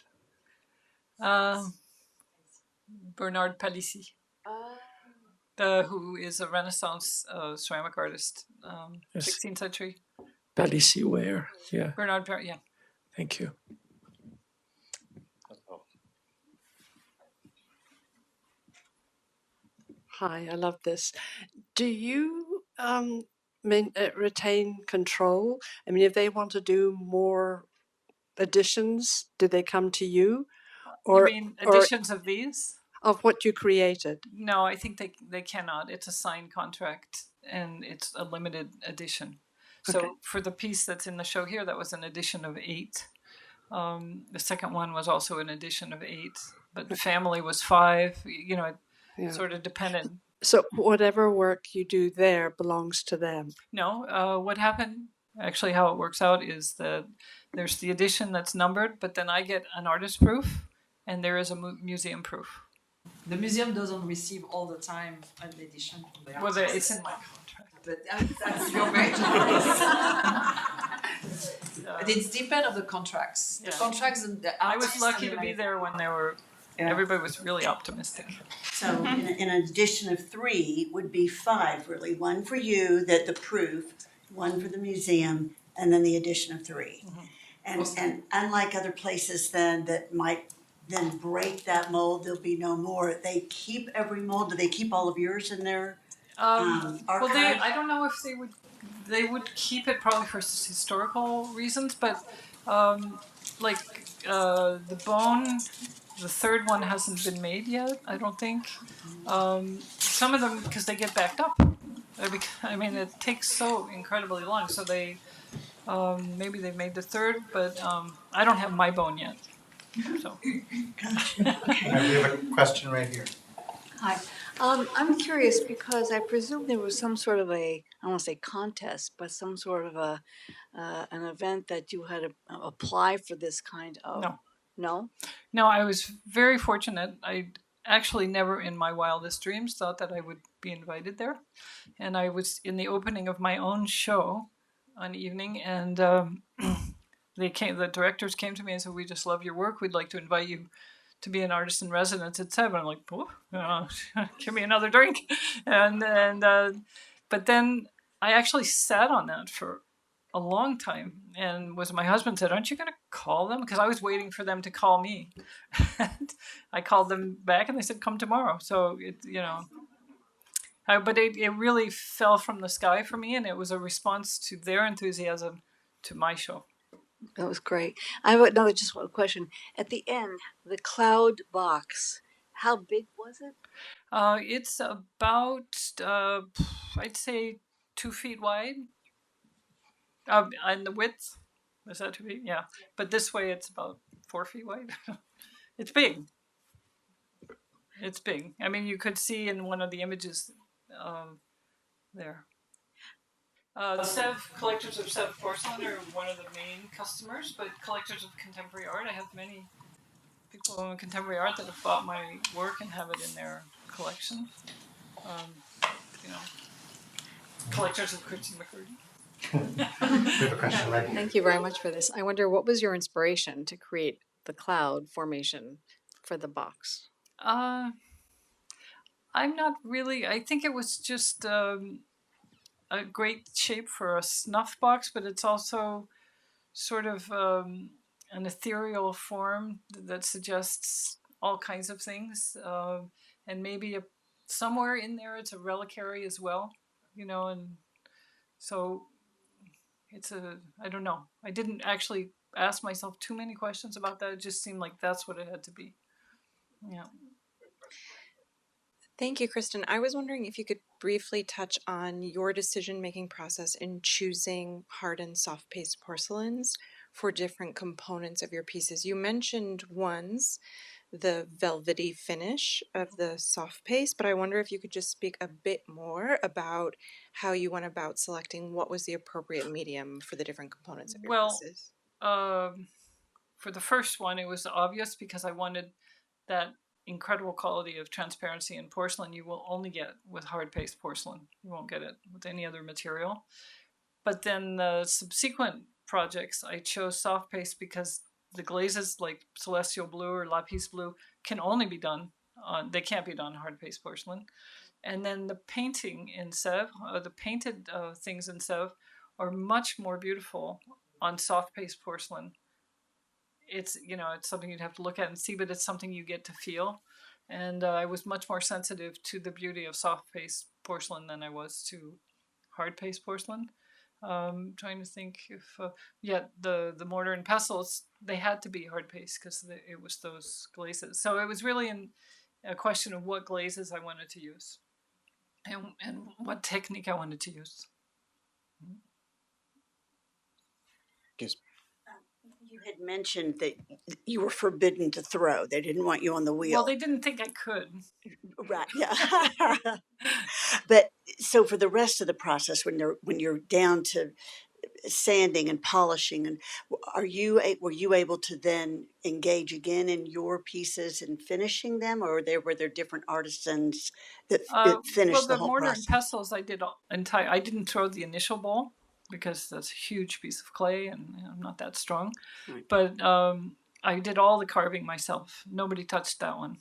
S2: Bernard Palissy, who is a Renaissance ceramic artist,
S5: Yes.
S2: 16th century.
S5: Palissy where? Yeah.
S2: Bernard, yeah.
S5: Thank you.
S6: Hi, I love this. Do you retain control? I mean, if they want to do more editions, do they come to you?
S2: You mean editions of these?
S6: Of what you created?
S2: No, I think they cannot. It's a signed contract and it's a limited edition. So
S6: Okay.
S2: for the piece that's in the show here, that was an edition of 8. The second one was also an edition of 8, but the family was 5. It sort of depended.
S6: So whatever work you do there belongs to them?
S2: No, what happened, actually how it works out is that there's the edition that's numbered, but then I get an artist proof and there is a museum proof.
S1: The museum doesn't receive all the time an edition.
S2: Well, it's in my contract.
S1: But that's your very nice. But it's depend of the contracts.
S2: Yeah.
S1: The contracts and the
S2: I was
S1: artists
S2: lucky
S1: and
S2: to be
S1: the-
S2: there when everybody was really optimistic.
S7: So in an edition of 3 would be 5, really. 1 for you, the proof, 1 for the museum, and then the edition of 3.
S2: Mm-hmm.
S7: And unlike other places then that might then break that mold, there'll be no more. They keep every mold. Do they keep all of yours in their
S2: Well,
S7: archive?
S2: I don't know if they would keep it probably for historical reasons, but the bone, the third one hasn't been made yet, I don't think. Some of them, because they get backed up. I mean, it takes so incredibly long, so they maybe they made the third, but I don't have my bone yet. So.
S3: We have a question right here.
S8: Hi.
S6: I'm curious because I presume there was some sort of I don't want to say contest, but some sort of an event that you had to apply for this kind of.
S2: No.
S6: No?
S2: No, I was very fortunate. I actually never in my wildest dreams thought that I would be invited there. And I was in the opening of my own show one evening, and the directors came to me and said, "We just love your work. We'd like to invite you to be an artist in residence at Sèvres." I'm like, "Oh, give me another drink." But then I actually sat on that for a long time, and my husband said, "Aren't you going to call them?" Because I was waiting for them to call me. And I called them back, and they said, "Come tomorrow." So but it really fell from the sky for me, and it was a response to their enthusiasm to my show.
S6: That was great. I have another just one question. At the end, the cloud box, how big was it?
S2: It's about, I'd say, 2 feet wide. And the width, is that 2 feet? Yeah. But this way it's about 4 feet wide. It's big. It's big. I mean, you could see in one of the images there. Sèvres, collectors of Sèvres porcelain are one of the main customers, but collectors of contemporary art, I have many people in contemporary art that have bought my work and have it in their collection. Collectors of Kristin McKirdy.
S3: We have a question right here.
S8: Thank you very much for this. I wonder, what was your inspiration to create the cloud formation for the box?
S2: I'm not really. I think it was just a great shape for a snuff box, but it's also sort of an ethereal form that suggests all kinds of things, and maybe somewhere in there it's a reliquary as well, and so it's I don't know. I didn't actually ask myself too many questions about that. It just seemed like that's what it had to be. Yeah.
S8: Thank you, Kristin. I was wondering if you could briefly touch on your decision-making process in choosing hard and soft paste porcelains for different components of your pieces. You mentioned ones, the velvety finish of the soft paste, but I wonder if you could just speak a bit more about how you went about selecting what was the appropriate medium for the different components of your pieces.
S2: For the first one, it was obvious because I wanted that incredible quality of transparency in porcelain you will only get with hard paste porcelain. You won't get it with any other material. But then the subsequent projects, I chose soft paste because the glazes like celestial blue or lapis blue can only be done they can't be done on hard paste porcelain. And then the painting in Sèvres, the painted things in Sèvres are much more beautiful on soft paste porcelain. It's it's something you'd have to look at and see, but it's something you get to feel. And I was much more sensitive to the beauty of soft paste porcelain than I was to hard paste porcelain. Trying to think if the mortar and pestles, they had to be hard paste because it was those glazes. So it was really a question of what glazes I wanted to use and what technique I wanted to use.
S7: You had mentioned that you were forbidden to throw. They didn't want you on the wheel.
S2: Well, they didn't think I could.
S7: Right. Yeah. But so for the rest of the process, when you're down to sanding and polishing, and were you able to then engage again in your pieces and finishing them, or were there different artisans that finished the whole
S2: mortar
S7: process?
S2: and pestles I did entire. I didn't throw the initial bowl because that's a huge piece of clay and I'm not that strong. Right. But I did all the carving myself. Nobody touched that one.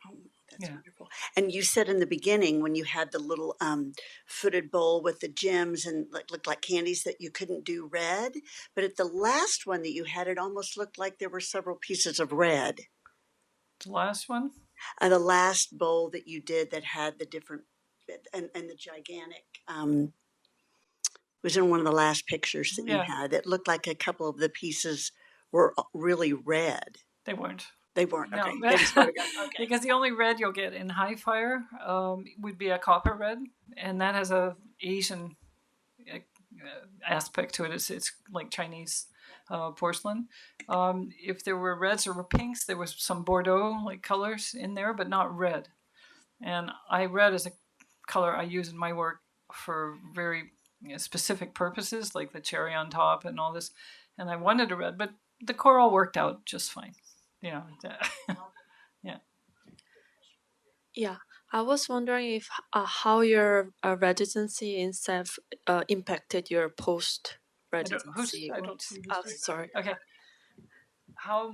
S7: Oh, that's wonderful. And you said in the beginning when you had the little footed bowl with the gems and looked like candies that you couldn't do red, but at the last one that you had, it almost looked like there were several pieces of red.
S2: The last one?
S7: The last bowl that you did that had the different and the gigantic. Was in one of the last pictures that you had. It looked like a couple of the pieces were really red.
S2: They weren't.
S7: They weren't.
S2: No.
S7: Okay. Okay.
S2: Because the only red you'll get in high fire would be a copper red, and that has a Asian aspect to it. It's like Chinese porcelain. If there were reds or pinks, there was some Bordeaux like colors in there, but not red. And I red is a color I use in my work for very specific purposes, like the cherry on top and all this. And I wanted a red, but the coral worked out just fine. Yeah.
S9: Yeah, I was wondering if how your residency in Sèvres impacted your post residency.
S2: I don't see this.
S9: Sorry.
S2: Okay. How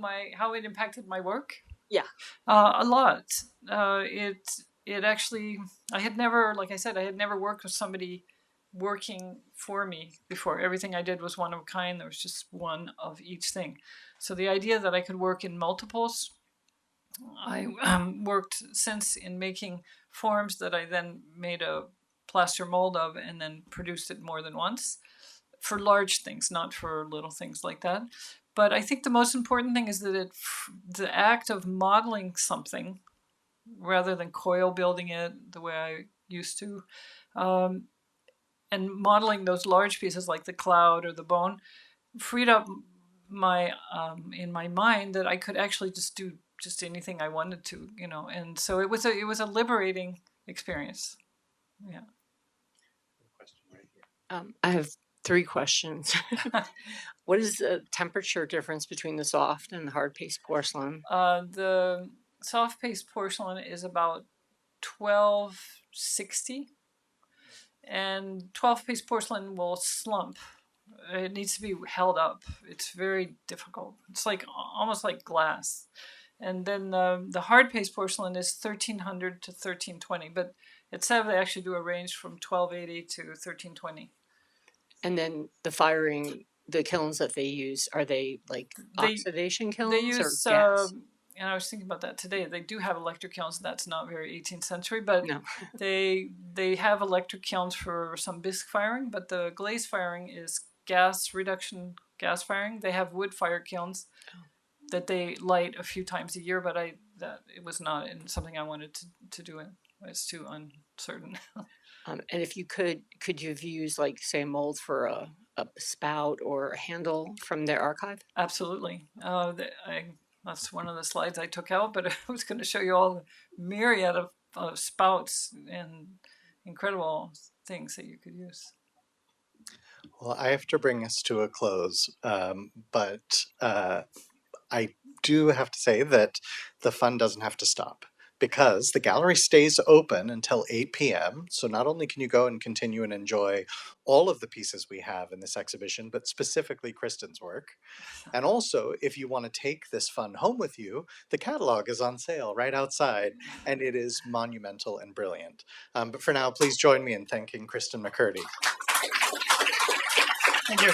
S2: it impacted my work?
S9: Yeah.
S2: A lot. It actually, I had never, like I said, I had never worked with somebody working for me before. Everything I did was one of a kind. There was just one of each thing. So the idea that I could work in multiples, I worked since in making forms that I then made a plaster mold of and then produced it more than once for large things, not for little things like that. But I think the most important thing is that the act of modeling something rather than coil building it the way I used to, and modeling those large pieces like the cloud or the bone, freed up my in my mind that I could actually just do just anything I wanted to, and so it was a liberating experience. Yeah.
S10: I have 3 questions. What is the temperature difference between the soft and the hard paste porcelain?
S2: The soft paste porcelain is about 1260, and 12 paste porcelain will slump. It needs to be held up. It's very difficult. It's like almost like glass. And then the hard paste porcelain is 1300 to 1320, but at Sèvres they actually do a range from 1280 to 1320.
S10: And then the firing, the kilns that they use, are they like oxidation kilns
S2: they use,
S10: or gas?
S2: And I was thinking about that today. They do have electric kilns. That's not very 18th century, but
S10: No.
S2: they have electric kilns for some bisque firing, but the glaze firing is gas reduction, gas firing. They have wood fire kilns that they light a few times a year, but it was not something I wanted to do. It's too uncertain.
S10: And if you could you have used like say a mold for a spout or a handle from their archive?
S2: Absolutely. That's one of the slides I took out, but I was going to show you all the myriad of spouts and incredible things that you could use.
S3: Well, I have to bring us to a close, but I do have to say that the fun doesn't have to stop, because the gallery stays open until 8 p.m. So not only can you go and continue and enjoy all of the pieces we have in this exhibition, but specifically Kristin's work. And also, if you want to take this fun home with you, the catalog is on sale right outside, and it is monumental and brilliant. But for now, please join me in thanking Kristin McKirdy.
S2: Thank you.